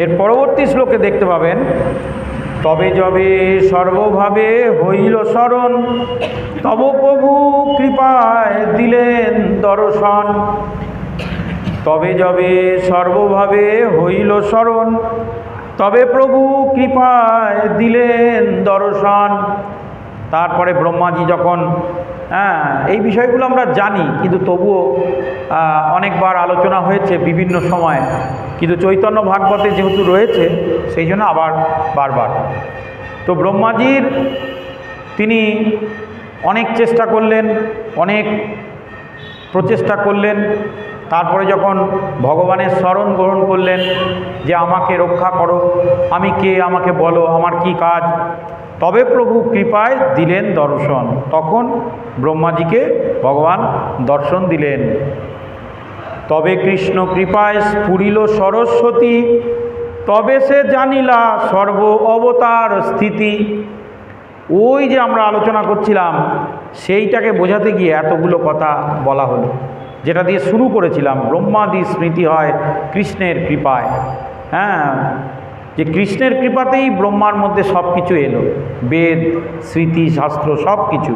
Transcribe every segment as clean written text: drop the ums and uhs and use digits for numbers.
এর পরবর্তী শ্লোকে দেখতে পাবেন, তবে যবে সর্বভাবে হইল স্মরণ, তব প্রভু কৃপায় দিলেন দর্শন। তবে যবে সর্বভাবে হইল স্মরণ, তবে প্রভু কৃপায় দিলেন দর্শন। তারপরে ব্রহ্মাজি যখন এই বিষয়গুলো আমরা জানি, কিন্তু তবুও অনেকবার আলোচনা হয়েছে বিভিন্ন সময়, কিন্তু চৈতন্য ভাগবতে যেহেতু রয়েছে সেই জন্য আবার বারবার। তো ব্রহ্মাজির তিনি অনেক চেষ্টা করলেন, অনেক প্রচেষ্টা করলেন। তারপরে যখন ভগবানের শরণ গ্রহণ করলেন যে আমাকে রক্ষা করো, আমি কে, আমাকে বলো, আমার কি কাজ, তবে প্রভু কৃপায় দিলেন দর্শন। তখন ব্রহ্মাজিকে ভগবান দর্শন দিলেন। তবে কৃষ্ণ কৃপায় স্ফুরিল সরস্বতী, তবে সে জানিলা সর্ব অবতার স্থিতি। ওই যে আমরা আলোচনা করছিলাম, সেইটাকে বোঝাতে গিয়ে এতগুলো কথা বলা হলো, যেটা দিয়ে শুরু করেছিলাম, ব্রহ্মাদি স্মৃতি হয় কৃষ্ণের কৃপায়। যে কৃষ্ণের কৃপাতেই ব্রহ্মার মধ্যে সব কিছু এলো, বেদ, স্মৃতি, শাস্ত্র সব কিছু।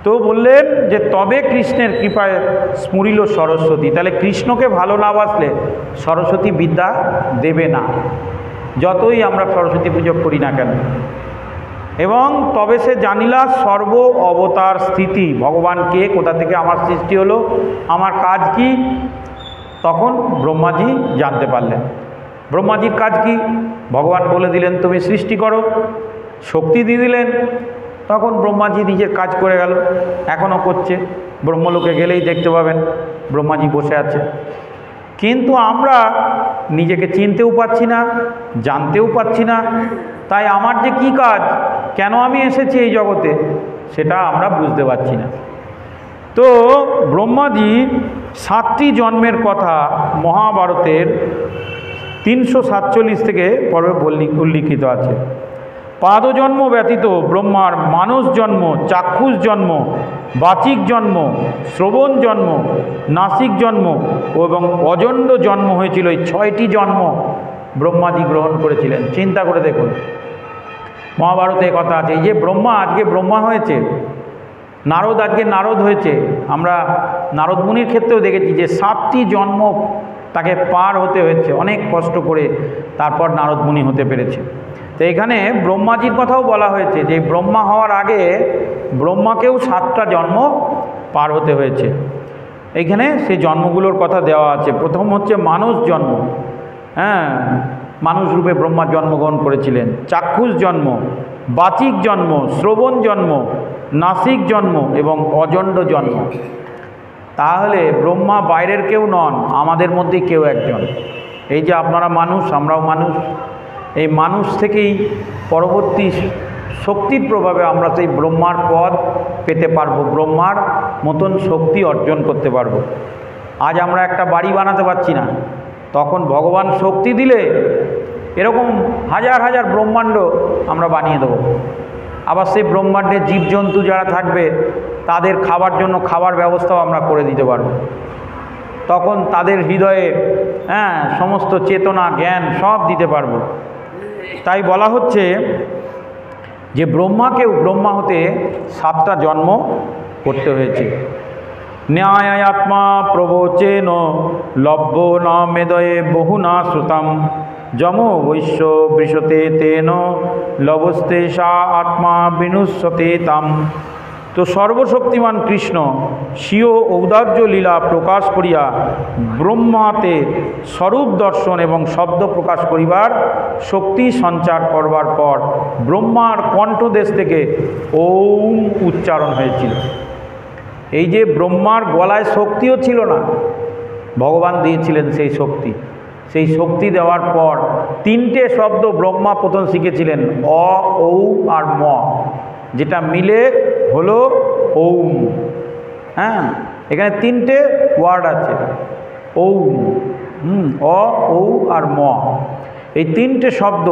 তো বললেন যে তবে কৃষ্ণের কৃপায় স্মরিল সরস্বতী। তাহলে কৃষ্ণকে ভালো না বাসলে সরস্বতী বিদ্যা দেবে না, যতই আমরা সরস্বতী পুজো করি না কেন। এবং তবে সে জানিলা সর্ব অবতার স্থিতি, ভগবান কে, কোথা থেকে আমার সৃষ্টি হলো, আমার কাজ কি, তখন ব্রহ্মাজি জানতে পারলেন। ব্রহ্মাজির কাজ কি, ভগবান বলে দিলেন তুমি সৃষ্টি করো, শক্তি দিয়ে দিলেন। তখন ব্রহ্মাজি নিজের কাজ করে গেল, এখনও করছে। ব্রহ্মলোকে গেলেই দেখতে পাবেন ব্রহ্মাজি বসে আছে। কিন্তু আমরা নিজেকে চিনতেও পারছি না, জানতেও পারছি না। তাই আমার যে কি কাজ, কেন আমি এসেছি এই জগতে, সেটা আমরা বুঝতে পারছি না। তো ব্রহ্মাজি 7টি জন্মের কথা মহাভারতের 347 থেকে পর্বে উল্লিখিত আছে। পাদজন্ম ব্যতীত ব্রহ্মার মানস জন্ম, চাক্ষুষ জন্ম, বাচিক জন্ম, শ্রবণ জন্ম, নাসিক জন্ম এবং অজণ্ড জন্ম হয়েছিল। এই 6টি জন্ম ব্রহ্মাজি গ্রহণ করেছিলেন। চিন্তা করে দেখুন, মহাভারতে কথা আছে। এই যে ব্রহ্মা আজকে ব্রহ্মা হয়েছে, নারদ আজকে নারদ হয়েছে। আমরা নারদ মুনির ক্ষেত্রেও দেখেছি যে 7টি জন্ম তাকে পার হতে হয়েছে, অনেক কষ্ট করে তারপর নারদ মুনি হতে পেরেছে। তো এখানে ব্রহ্মাজির কথাও বলা হয়েছে যে ব্রহ্মা হওয়ার আগে ব্রহ্মাকেও 7টা জন্ম পার হতে হয়েছে। এইখানে সেই জন্মগুলোর কথা দেওয়া আছে। প্রথম হচ্ছে মানুষ জন্ম, মানুষ রূপে ব্রহ্মা জন্মগ্রহণ করেছিলেন। চাক্ষুষ জন্ম, বাচিক জন্ম, শ্রবণ জন্ম, নাসিক জন্ম এবং অজণ্ড জন্ম। তাহলে ব্রহ্মা বাইরের কেউ নন, আমাদের মধ্যেই কেউ একজন। এই যে আপনারা মানুষ, আমরাও মানুষ। এই মানুষ থেকেই পরবর্তী শক্তির প্রভাবে আমরা সেই ব্রহ্মার পদ পেতে পারবো, ব্রহ্মার মতন শক্তি অর্জন করতে পারবো। আজ আমরা একটা বাড়ি বানাতে পারছি না, তখন ভগবান শক্তি দিলে এরকম হাজার হাজার ব্রহ্মাণ্ড আমরা বানিয়ে দেবো। আবার সেই ব্রহ্মাণ্ডে জীবজন্তু যারা থাকবে তাদের খাবার জন্য খাবার ব্যবস্থাও আমরা করে দিতে পারবো। তখন তাদের হৃদয়ে সমস্ত চেতনা, জ্ঞান সব দিতে পারবো। তাই বলা হচ্ছে যে ব্রহ্মাকেও ব্রহ্মা হতে 7টা জন্ম করতে হয়েছে। ন্যায় আত্মা প্রবচেন লভ্য ন মেদয়ে বহুনা শ্রুতাম, যম বৈশ্য বৃষতে তেন লবস্তে সা আত্মা বিনুষ্যতে তাম। তো সর্বশক্তিমান কৃষ্ণ স্বীয় ঔদার্য লীলা প্রকাশ করিয়া ব্রহ্মাতে স্বরূপ দর্শন এবং শব্দ প্রকাশ করিবার শক্তি সঞ্চার করবার পর ব্রহ্মার কণ্ঠদেশ থেকে ওম উচ্চারণ হয়েছিল। এই যে ব্রহ্মার গলায় শক্তিও ছিল না, ভগবান দিয়েছিলেন সেই শক্তি। সেই শক্তি দেওয়ার পর 3টে শব্দ ব্রহ্মা প্রথম শিখেছিলেন, অ, ঔ আর ম, যেটা মিলে হলো ওম। এখানে 3টে ওয়ার্ড আছে, ওম, অ, ঔ আর ম। এই 3টে শব্দ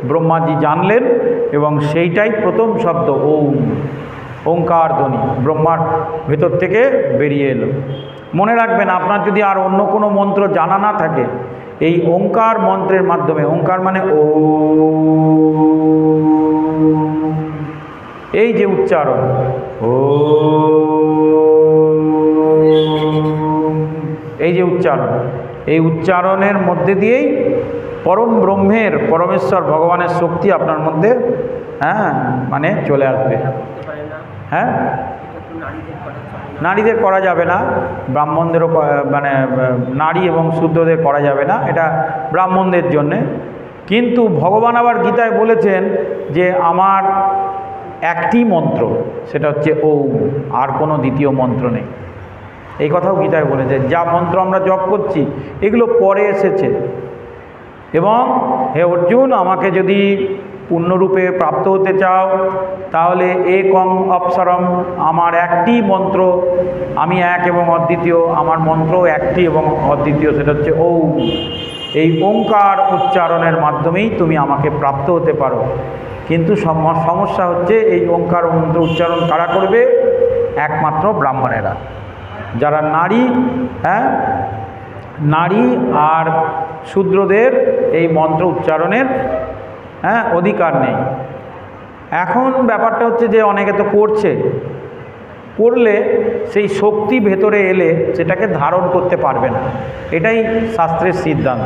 ব্রহ্মাজি জানলেন এবং সেইটাই প্রথম শব্দ ওম। ওঙ্কার ধ্বনি ব্রহ্মার ভেতর থেকে বেরিয়ে এলো। মনে রাখবেন, আপনার যদি আর অন্য কোনো মন্ত্র জানা না থাকে, এই ওঙ্কার মন্ত্রের মাধ্যমে, ওঙ্কার মানে ও, এই যে উচ্চারণ ও, এই যে উচ্চারণ, এই উচ্চারণের মধ্যে দিয়েই পরম ব্রহ্মের, পরমেশ্বর ভগবানের শক্তি আপনার মধ্যে মানে চলে আসবে। হ্যাঁ, নারীদের করা যাবে না, ব্রাহ্মণদেরও মানে নারী এবং শূদ্রদের করা যাবে না, এটা ব্রাহ্মণদের জন্যে। কিন্তু ভগবান আবার গীতায় বলেছেন যে আমার একটি মন্ত্র, সেটা হচ্ছে ওম, আর কোনো দ্বিতীয় মন্ত্র নেই। এই কথাও গীতায় বলেছে। যা মন্ত্র আমরা জপ করছি এগুলো পরে এসেছে। এবং হে অর্জুন, আমাকে যদি পূর্ণরূপে প্রাপ্ত হতে চাও তাহলে একং অপসরম, আমার একটি মন্ত্র, আমি এক এবং অদ্বিতীয়, আমার মন্ত্র একটি এবং অদ্বিতীয়, সেটা হচ্ছে ওম। এই ওঙ্কার উচ্চারণের মাধ্যমেই তুমি আমাকে প্রাপ্ত হতে পারো। কিন্তু সমস্যা হচ্ছে এই ওঙ্কার মন্ত্র উচ্চারণ কারা করবে? একমাত্র ব্রাহ্মণেরা। যারা নারী, নারী আর শূদ্রদের এই মন্ত্র উচ্চারণের অধিকার নেই। এখন ব্যাপারটা হচ্ছে যে অনেকে তো করছে, করলে সেই শক্তি ভেতরে এলে সেটাকে ধারণ করতে পারবে না, এটাই শাস্ত্রের সিদ্ধান্ত।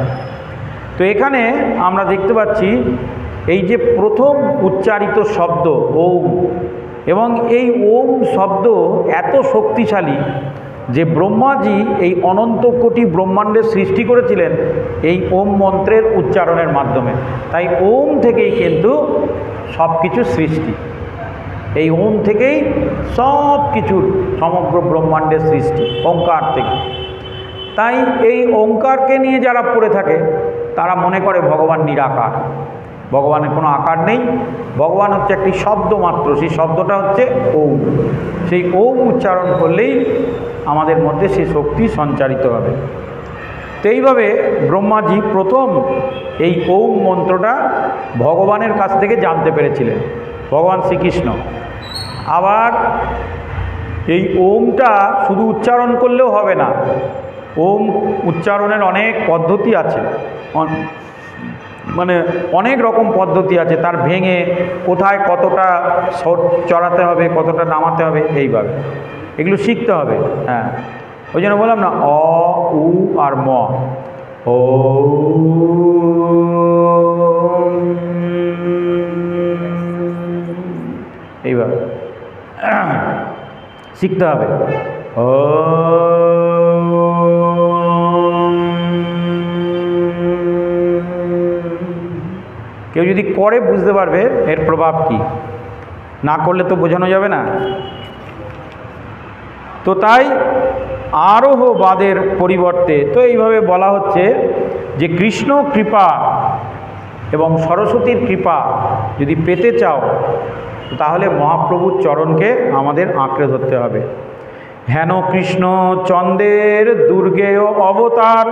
তো এখানে আমরা দেখতে পাচ্ছি এই যে প্রথম উচ্চারিত শব্দ ওম, এবং এই ওম শব্দ এত শক্তিশালী যে ব্রহ্মাজি এই অনন্ত কোটি ব্রহ্মাণ্ডের সৃষ্টি করেছিলেন এই ওম মন্ত্রের উচ্চারণের মাধ্যমে। তাই ওম থেকেই কিন্তু সব কিছু সৃষ্টি, এই ওম থেকেই সব কিছুর সমগ্র ব্রহ্মাণ্ডের সৃষ্টি, ওঙ্কার থেকে। তাই এই ওঙ্কারকে নিয়ে যারা পড়ে থাকে তারা মনে করে ভগবান নিরাকার, ভগবানের কোনো আকার নেই, ভগবান হচ্ছে একটি শব্দ মাত্র, সেই শব্দটা হচ্ছে ওম। সেই ওম উচ্চারণ করলেই আমাদের মধ্যে সেই শক্তি সঞ্চারিত হবে। তো এইভাবে ব্রহ্মাজি প্রথম এই ওম মন্ত্রটা ভগবানের কাছ থেকে জানতে পেরেছিলেন, ভগবান শ্রীকৃষ্ণ। আবার এই ওমটা শুধু উচ্চারণ করলেও হবে না, ওম উচ্চারণের অনেক পদ্ধতি আছে, মানে অনেক রকম পদ্ধতি আছে, তার ভেঙে কোথায় কতটা চড়াতে হবে, কতটা নামাতে হবে, এইভাবে এগুলো শিখতে হবে। হ্যাঁ, ওই জন্য বললাম না, অ, উ আর ম, ও এইভাবে শিখতে হবে। ও কেউ যদি করে বুঝতে পারবে এর প্রভাব কি, না করলে তো বোঝানো যাবে না। তো তাই আরোহবাদের পরিবর্তে তো এইভাবে বলা হচ্ছে যে কৃষ্ণ কৃপা এবং সরস্বতীর কৃপা যদি পেতে চাও তাহলে মহাপ্রভুর চরণকে আমাদের আঁকড়ে ধরতে হবে। হেন কৃষ্ণ চন্দ্রের দুর্গেয় অবতার,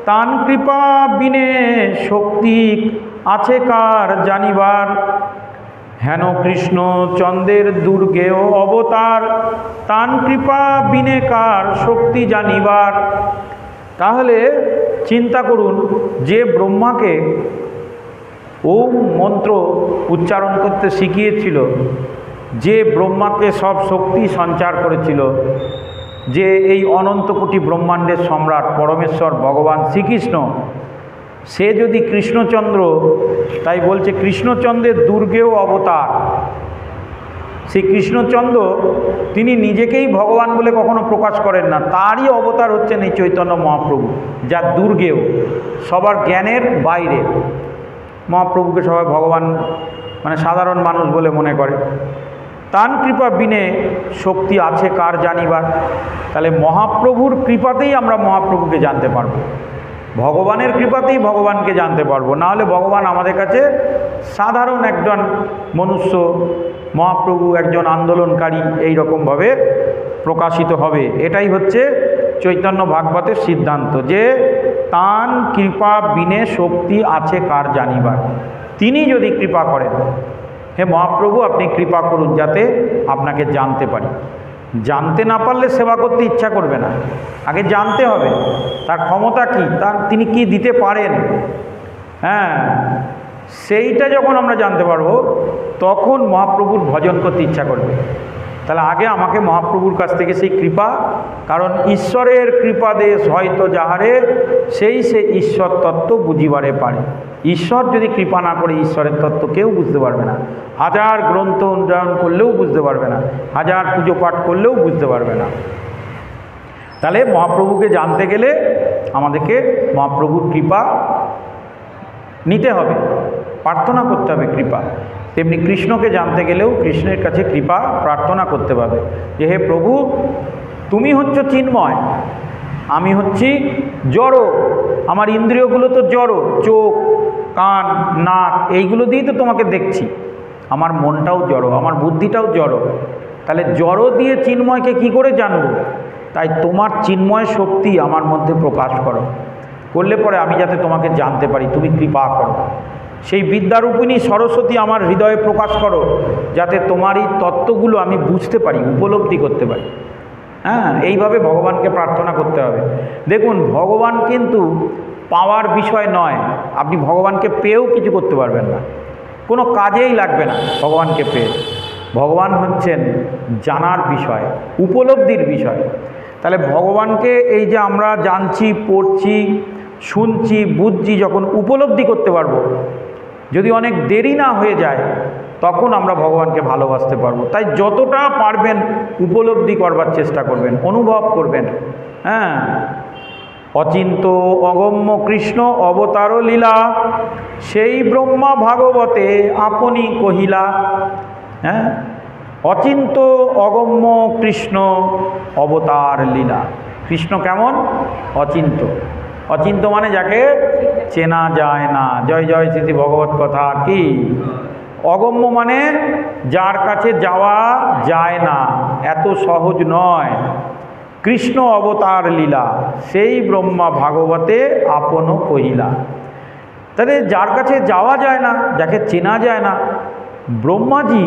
তান কৃপা বিনে শক্তি আছে কার জানিবার। হেন কৃষ্ণ চন্দ্রের দুর্গেয় অবতার, তান কৃপা বিনে কার শক্তি জানিবার। তাহলে চিন্তা করুন, যে ব্রহ্মাকে ওম মন্ত্র উচ্চারণ করতে শিখিয়েছিল, যে ব্রহ্মাকে সব শক্তি সঞ্চার করেছিল, যে এই অনন্ত কোটি ব্রহ্মাণ্ডের সম্রাট পরমেশ্বর ভগবান শ্রীকৃষ্ণ, সে যদি কৃষ্ণচন্দ্র, তাই বলছে কৃষ্ণচন্দ্রের দুর্গেয় অবতার। সেই কৃষ্ণচন্দ্র তিনি নিজেকেই ভগবান বলে কখনো প্রকাশ করেন না, তারই অবতার হচ্ছেন এই চৈতন্য মহাপ্রভু, যার দুর্গেয়, সবার জ্ঞানের বাইরে। মহাপ্রভুকে সবাই ভগবান মানে সাধারণ মানুষ বলে মনে করে। তান কৃপা বিনে শক্তি আছে কার জানিবার। তাহলে মহাপ্রভুর কৃপাতেই আমরা মহাপ্রভুকে জানতে পারবো, ভগবানের কৃপাতেই ভগবানকে জানতে পারবো। না হলে ভগবান আমাদের কাছে সাধারণ একজন মনুষ্য, মহাপ্রভু একজন আন্দোলনকারী, এই রকমভাবে প্রকাশিত হবে। এটাই হচ্ছে চৈতন্য ভাগবতের সিদ্ধান্ত, যে তান কৃপা বিনে শক্তি আছে কার জানিবার। তিনি যদি কৃপা করেন, হে মহাপ্রভু আপনি কৃপা করুন যাতে আপনাকে জানতে পারি। জানতে না পারলে সেবা করতে ইচ্ছা করবে না, আগে জানতে হবে তার ক্ষমতা কি, তিনি কি দিতে পারেন। হ্যাঁ, সেইটা যখন আমরা জানতে পারবো তখন মহাপ্রভুর ভজন করতে ইচ্ছা করবে। তাহলে আগে আমাকে মহাপ্রভুর কাছ থেকে সেই কৃপা, কারণ ঈশ্বরের কৃপা দেশ হয়তো যাহারে সেই সে ঈশ্বর তত্ত্ব বুঝিবারে পারে। ঈশ্বর যদি কৃপা না করে ঈশ্বরের তত্ত্ব কেউ বুঝতে পারবে না। হাজার গ্রন্থ উন্নয়ন করলেও বুঝতে পারবে না, হাজার পুজো পাঠ করলেও বুঝতে পারবে না। তাহলে মহাপ্রভুকে জানতে গেলে আমাদেরকে মহাপ্রভুর কৃপা নিতে হবে, প্রার্থনা করতে হবে কৃপা। তেমনি কৃষ্ণকে জানতে গেলেও কৃষ্ণের কাছে কৃপা প্রার্থনা করতে পারবে যে হে প্রভু, তুমি হচ্ছ চিন্ময়, আমি হচ্ছি জড়, আমার ইন্দ্রিয়গুলো তো জড়, চোখ কান নাক এইগুলো দিয়েই তো তোমাকে দেখছি, আমার মনটাও জড়, আমার বুদ্ধিটাও জড়। তাহলে জড় দিয়ে চিন্ময়কে কি করে জানব? তাই তোমার চিন্ময় শক্তি আমার মধ্যে প্রকাশ করো, করলে পরে আমি যাতে তোমাকে জানতে পারি, তুমি কৃপা করো। সেই বিদ্যারূপিণী সরস্বতী আমার হৃদয়ে প্রকাশ করো, যাতে তোমার এই তত্ত্বগুলো আমি বুঝতে পারি, উপলব্ধি করতে পারি। হ্যাঁ, এইভাবে ভগবানকে প্রার্থনা করতে হবে। দেখুন, ভগবান কিন্তু পাওয়ার বিষয় নয়, আপনি ভগবানকে পেয়েও কিছু করতে পারবেন না, কোনো কাজেই লাগবে না ভগবানকে পেয়ে। ভগবান হচ্ছেন জানার বিষয়, উপলব্ধির বিষয়। তাহলে ভগবানকে এই যে আমরা জানছি, পড়ছি, শুনছি, বুঝছি, যখন উপলব্ধি করতে পারবো, যদি অনেক দেরি না হয়ে যায় তখন আমরা ভগবানকে ভালোবাসতে পারবো। তাই যতটা পারবেন উপলব্ধি করবার চেষ্টা করবেন, অনুভব করবেন। হ্যাঁ, অচিন্ত অগম্য কৃষ্ণ অবতার লীলা, সেই ব্রহ্মা ভাগবতে আপনি কহিলা। হ্যাঁ, অচিন্ত অগম্য কৃষ্ণ অবতার লীলা। কৃষ্ণ কেমন? অচিন্ত। অচিন্ত মানে যাকে চেনা যায় না। জয় জয় শ্রী ভগবত কথা কি। অগম্য মানে যার কাছে যাওয়া যায় না, এত সহজ নয়। কৃষ্ণ অবতার লীলা, সেই ব্রহ্মা ভাগবতে আপন কহিলা। তাহলে যার কাছে যাওয়া যায় না, যাকে চেনা যায় না, ব্রহ্মাজি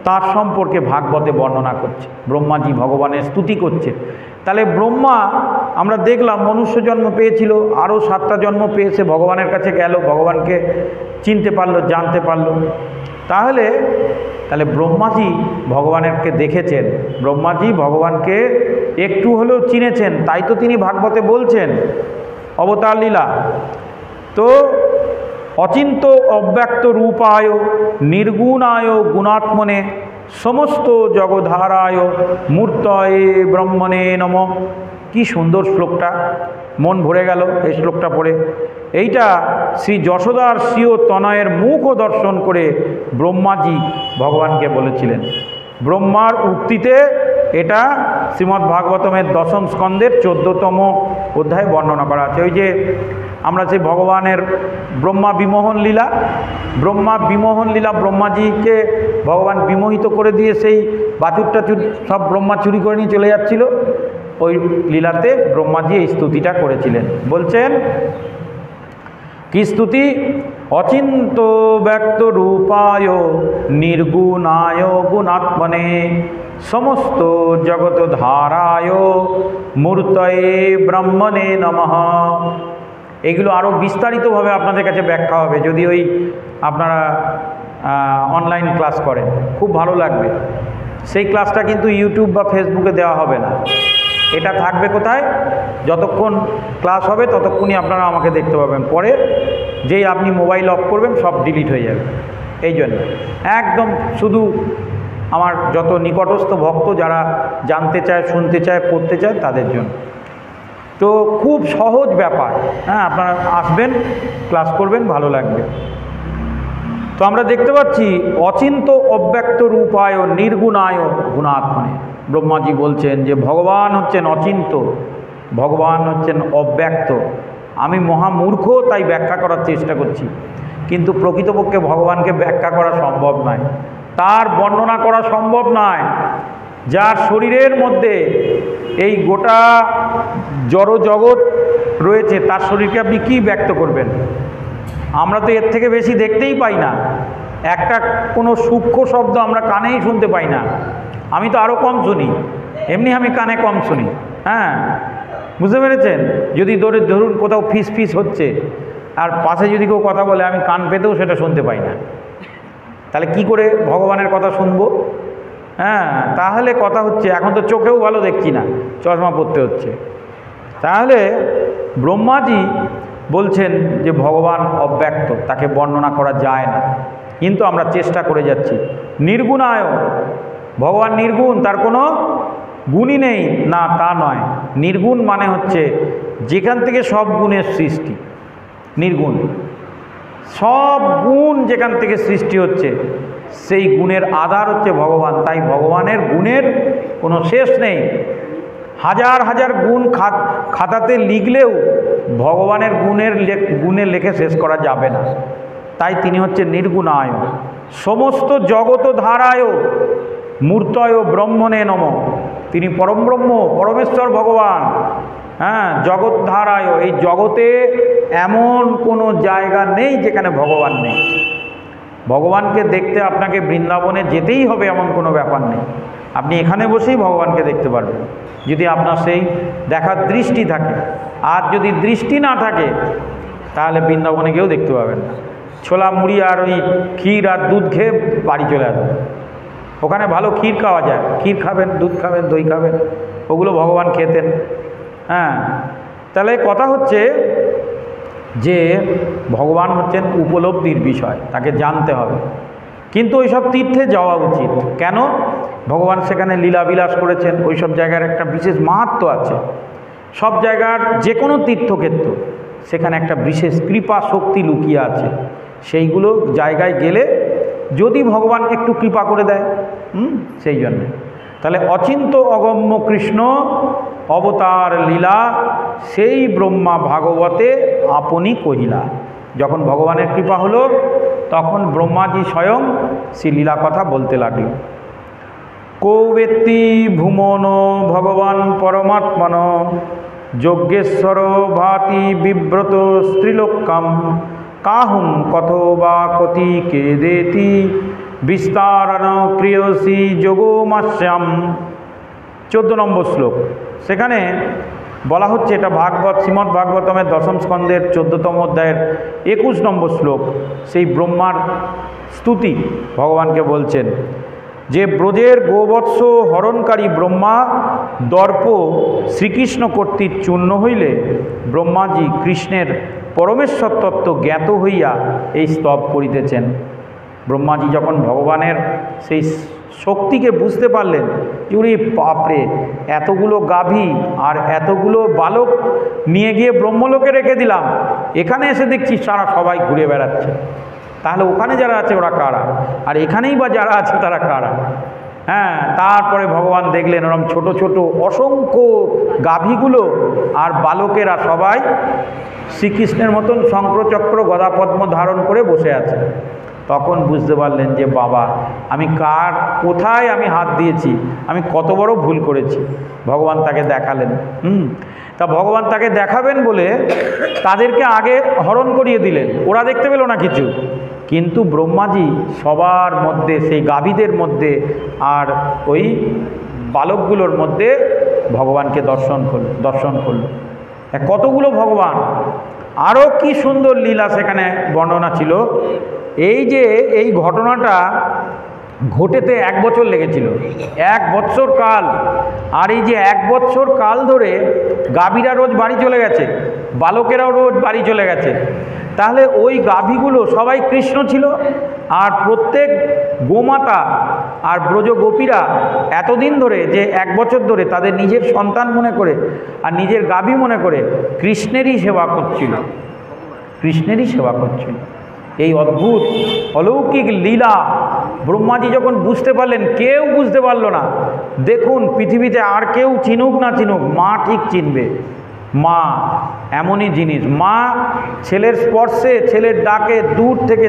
তার সম্পর্কে ভাগবতে বর্ণনা করছে, ব্রহ্মাজি ভগবানের স্তুতি করছে। তাহলে ব্রহ্মা আমরা দেখলাম মনুষ্য জন্ম পেয়েছিল, আরও 7টা জন্ম পেয়েছে, ভগবানের কাছে গেল, ভগবানকে চিনতে পারলো, জানতে পারলো। তাহলে ব্রহ্মাজি ভগবানেরকে দেখেছেন, ব্রহ্মাজি ভগবানকে একটু হলেও চিনেছেন, তাই তো তিনি ভাগবতে বলছেন অবতার লীলা। তো অচিন্ত অব্যক্ত রূপায় নির্গুণায় গুণাত্মনে সমস্ত জগধারায় মূর্তয়ে ব্রহ্মণে নম। কি সুন্দর শ্লোকটা, মন ভরে গেল এই শ্লোকটা পড়ে। এইটা শ্রী যশোদার স্বীয় তনয়ের মুখ দর্শন করে ব্রহ্মাজি ভগবানকে বলেছিলেন। ব্রহ্মার উক্তিতে এটা শ্রীমদ্ ভাগবতমের 10ম স্কন্ধের 14তম অধ্যায়ে বর্ণনা করা আছে। ওই যে আমরা যে ভগবানের ব্রহ্মা বিমোহন লীলা, ব্রহ্মা বিমোহন লীলা, ব্রহ্মাজিকে ভগবান বিমোহিত করে দিয়ে সেই বাছুর টাছুর সব ব্রহ্মা চুরি করে নিয়ে চলে যাচ্ছিল, ওই লীলাতে ব্রহ্মাজি এই স্তুতিটা করেছিলেন। বলছেন কি স্তুতি? অচিন্ত ব্যক্ত রূপায় নির্গুণায় গুণাত্মনে সমস্ত জগৎ ধারায় মূর্তয়ে ব্রহ্মণে নমঃ। এগুলো আরও বিস্তারিতভাবে আপনাদের কাছে ব্যাখ্যা হবে যদি ওই আপনারা অনলাইন ক্লাস করেন, খুব ভালো লাগবে। সেই ক্লাসটা কিন্তু ইউটিউব বা ফেসবুকে দেওয়া হবে না, এটা থাকবে কোথায়? যতক্ষণ ক্লাস হবে ততক্ষণই আপনারা আমাকে দেখতে পাবেন, পরে যেই আপনি মোবাইল অফ করবেন সব ডিলিট হয়ে যাবে। এই জন্য একদম শুধু আমার যত নিকটস্থ ভক্ত যারা জানতে চায়, শুনতে চায়, পড়তে চায় তাদের জন্য। তো খুব সহজ ব্যাপার। হ্যাঁ, আপনারা আসবেন, ক্লাস করবেন, ভালো লাগবে। তো আমরা দেখতে পাচ্ছি অচিন্ত অব্যক্ত রূপায় নির্গুণায় গুণাত্মনে। ব্রহ্মাজি বলছেন যে ভগবান হচ্ছেন অচিন্ত, ভগবান হচ্ছেন অব্যক্ত। আমি মহামূর্খ, তাই ব্যাখ্যা করার চেষ্টা করছি, কিন্তু প্রকৃতপক্ষে ভগবানকে ব্যাখ্যা করা সম্ভব নয়, তার বর্ণনা করা সম্ভব নয়। যার শরীরের মধ্যে এই গোটা জড় জগৎ রয়েছে, তার শরীরকে আপনি কি ব্যক্ত করবেন? আমরা তো এর থেকে বেশি দেখতেই পাই না, একটা কোনো সূক্ষ্ম শব্দ আমরা কানেই শুনতে পাই না। আমি তো আরও কম শুনি, এমনি আমি কানে কম শুনি। হ্যাঁ, বুঝতে পেরেছেন? যদি ধরুন কোথাও ফিস ফিস হচ্ছে আর পাশে যদি কেউ কথা বলে, আমি কান পেতেও সেটা শুনতে পাই না, তাহলে কি করে ভগবানের কথা শুনবো? হ্যাঁ, তাহলে কথা হচ্ছে, এখন তো চোখেও ভালো দেখছি না, চশমা পরতে হচ্ছে। তাহলে ব্রহ্মাজি বলছেন যে ভগবান অব্যক্ত, তাকে বর্ণনা করা যায় না, কিন্তু আমরা চেষ্টা করে যাচ্ছি। নির্গুণায়, ভগবান নির্গুণ, তার কোনো গুণই নেই না, তা নয়। নির্গুণ মানে হচ্ছে যেখান থেকে সব গুণের সৃষ্টি, নির্গুণ। সব গুণ যেখান থেকে সৃষ্টি হচ্ছে, সেই গুণের আধার হচ্ছে ভগবান। তাই ভগবানের গুণের কোনো শেষ নেই। হাজার হাজার গুণ খাতাতে লিখলেও ভগবানের গুণে লেখে শেষ করা যাবে না। তাই তিনি হচ্ছে নির্গুণায়। সমস্ত জগত ধারায় মূর্তয় ব্রহ্মণে নম, তিনি পরমব্রহ্ম, পরমেশ্বর ভগবান। হ্যাঁ, জগৎ ধারায়, এই জগতে এমন কোনো জায়গা নেই যেখানে ভগবান নেই। ভগবানকে দেখতে আপনাকে বৃন্দাবনে যেতেই হবে এমন কোনো ব্যাপার নেই। আপনি এখানে বসেই ভগবানকে দেখতে পারবেন, যদি আপনার সেই দেখার দৃষ্টি থাকে। আর যদি দৃষ্টি না থাকে, তাহলে বৃন্দাবনে গিয়েও দেখতে পাবেন না। ছোলা মুড়ি আর ওই ক্ষীর আর দুধ খেয়ে বাড়ি চলে আসবেন। ওখানে ভালো ক্ষীর খাওয়া যায়, ক্ষীর খাবেন, দুধ খাবেন, দই খাবেন, ওগুলো ভগবান খেতেন। হ্যাঁ, তাহলে কথা হচ্ছে যে ভগবান হচ্ছেন উপলব্ধির বিষয়, তাকে জানতে হবে। কিন্তু ওইসব তীর্থে যাওয়া উচিত। কেন? ভগবান সেখানে লীলাবিলাস করেছেন, ওইসব জায়গার একটা বিশেষ মাহাত্ম্য আছে। সব জায়গার যে কোনো তীর্থক্ষেত্র, সেখানে একটা বিশেষ কৃপা শক্তি লুকিয়ে আছে। সেইগুলো জায়গায় গেলে যদি ভগবান একটু কৃপা করে দেয়, সেই জন্যে। তাহলে অচিন্ত অগম্য কৃষ্ণ অবতার লীলা, সেই ব্রহ্মা ভাগবতে আপনি কহিলা। যখন ভগবানের কৃপা হলো, তখন ব্রহ্মাজি স্বয়ং সেই লীলা কথা বলতে লাগল। কৌবেত্তি ভুমন ভগবান পরমাত্মন, যজ্ঞেশ্বর ভাতি বিব্রত স্ত্রীলোক্যম, কাহুম কত বা কতি কেদেতি, বিস্তারণ ক্রিয়সী যোগমাস্যাম। 14 নম্বর শ্লোক। সেখানে বলা হচ্ছে, এটা ভাগবত, শ্রীমদ্ ভাগবতমের 10ম স্কন্ধের 14তম অধ্যায়ের 21 নম্বর শ্লোক। সেই ব্রহ্মার স্তুতি ভগবানকে বলছেন যে ব্রজের গোবৎস হরণকারী ব্রহ্মা দর্প শ্রীকৃষ্ণ কর্তৃক চূর্ণ হইলে ব্রহ্মাজি কৃষ্ণের পরমেশ্বর তত্ত্ব জ্ঞাত হইয়া এই স্তব করিতেছেন। ব্রহ্মাজি যখন ভগবানের সেই শক্তিকে বুঝতে পারলেন, যে বাপরে, এতগুলো গাভী আর এতগুলো বালক নিয়ে গিয়ে ব্রহ্মলোকে রেখে দিলাম, এখানে এসে দেখছি সারা সবাই ঘুরে বেড়াচ্ছে, তাহলে ওখানে যারা আছে ওরা কারা, আর এখানেই বা যারা আছে তারা কারা? হ্যাঁ, তারপরে ভগবান দেখলেন ওরকম ছোট ছোট অসংখ্য গাভীগুলো আর বালকেরা সবাই শ্রীকৃষ্ণের মতন শঙ্খচক্র গদাপদ্ম ধারণ করে বসে আছে। তখন বুঝতে পারলেন যে বাবা, আমি কোথায় আমি হাত দিয়েছি, আমি কত বড় ভুল করেছি। ভগবান তাকে দেখালেন। তা ভগবান তাকে দেখাবেন বলে তাদেরকে আগে হরণ করিয়ে দিলেন, ওরা দেখতে পেল না কিছু। কিন্তু ব্রহ্মাজি সবার মধ্যে, সেই গাভীদের মধ্যে আর ওই বালকগুলোর মধ্যে ভগবানকে দর্শন করল। কতগুলো ভগবান, আরও কি সুন্দর লীলা সেখানে বর্ণনা ছিল। এই ঘটনাটা ঘটেতে 1 বছর লেগেছিল, 1 বৎসর কাল। আর এই যে 1 বৎসর কাল ধরে গাভীরা রোজ বাড়ি চলে গেছে, বালকেরাও রোজ বাড়ি চলে গেছে। তাহলে ওই গাভীগুলো সবাই কৃষ্ণ ছিল, আর প্রত্যেক গোমাতা আর ব্রজগোপীরা এতদিন ধরে, যে 1 বছর ধরে তাদের নিজের সন্তান মনে করে আর নিজের গাভী মনে করে কৃষ্ণেরই সেবা করছিল, কৃষ্ণেরই সেবা করছিল। এই অদ্ভুত অলৌকিক লীলা ব্রহ্মাজি যখন বুঝতে পারলেন, কেউ বুঝতে পারল না। দেখুন, পৃথিবীতে আর কেউ চিনুক না চিনুক, মা ঠিক চিনবে। মা এমনই জিনিস, মা ছেলের স্পর্শে, ছেলের ডাকে, দূর থেকে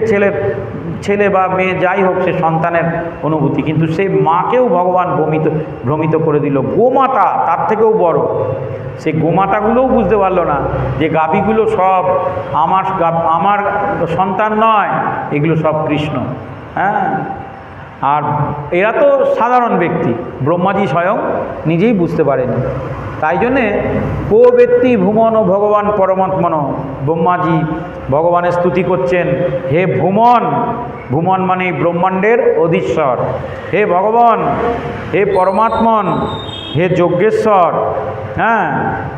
ছেলে বা মেয়ে যাই হোক, সে সন্তানের অনুভূতি। কিন্তু সেই মাকেও ভগবান ভ্রমিত করে দিল। গোমাতা তার থেকেও বড়, সেই গোমাতাগুলোও বুঝতে পারলো না যে গাভীগুলো সব আমার সন্তান নয়, এগুলো সব কৃষ্ণ। হ্যাঁ, আর এরা তো সাধারণ ব্যক্তি, ব্রহ্মাজি স্বয়ং নিজেই বুঝতে পারেনি। তাই জন্যে কো ব্যক্তি ভুমন ও ভগবান পরমাত্মন, ব্রহ্মাজি ভগবানের স্তুতি করছেন, হে ভুমন, ভুমন মানে ব্রহ্মাণ্ডের অধীশ্বর, হে ভগবান, হে পরমাত্মন, হে যজ্ঞেশ্বর। হ্যাঁ,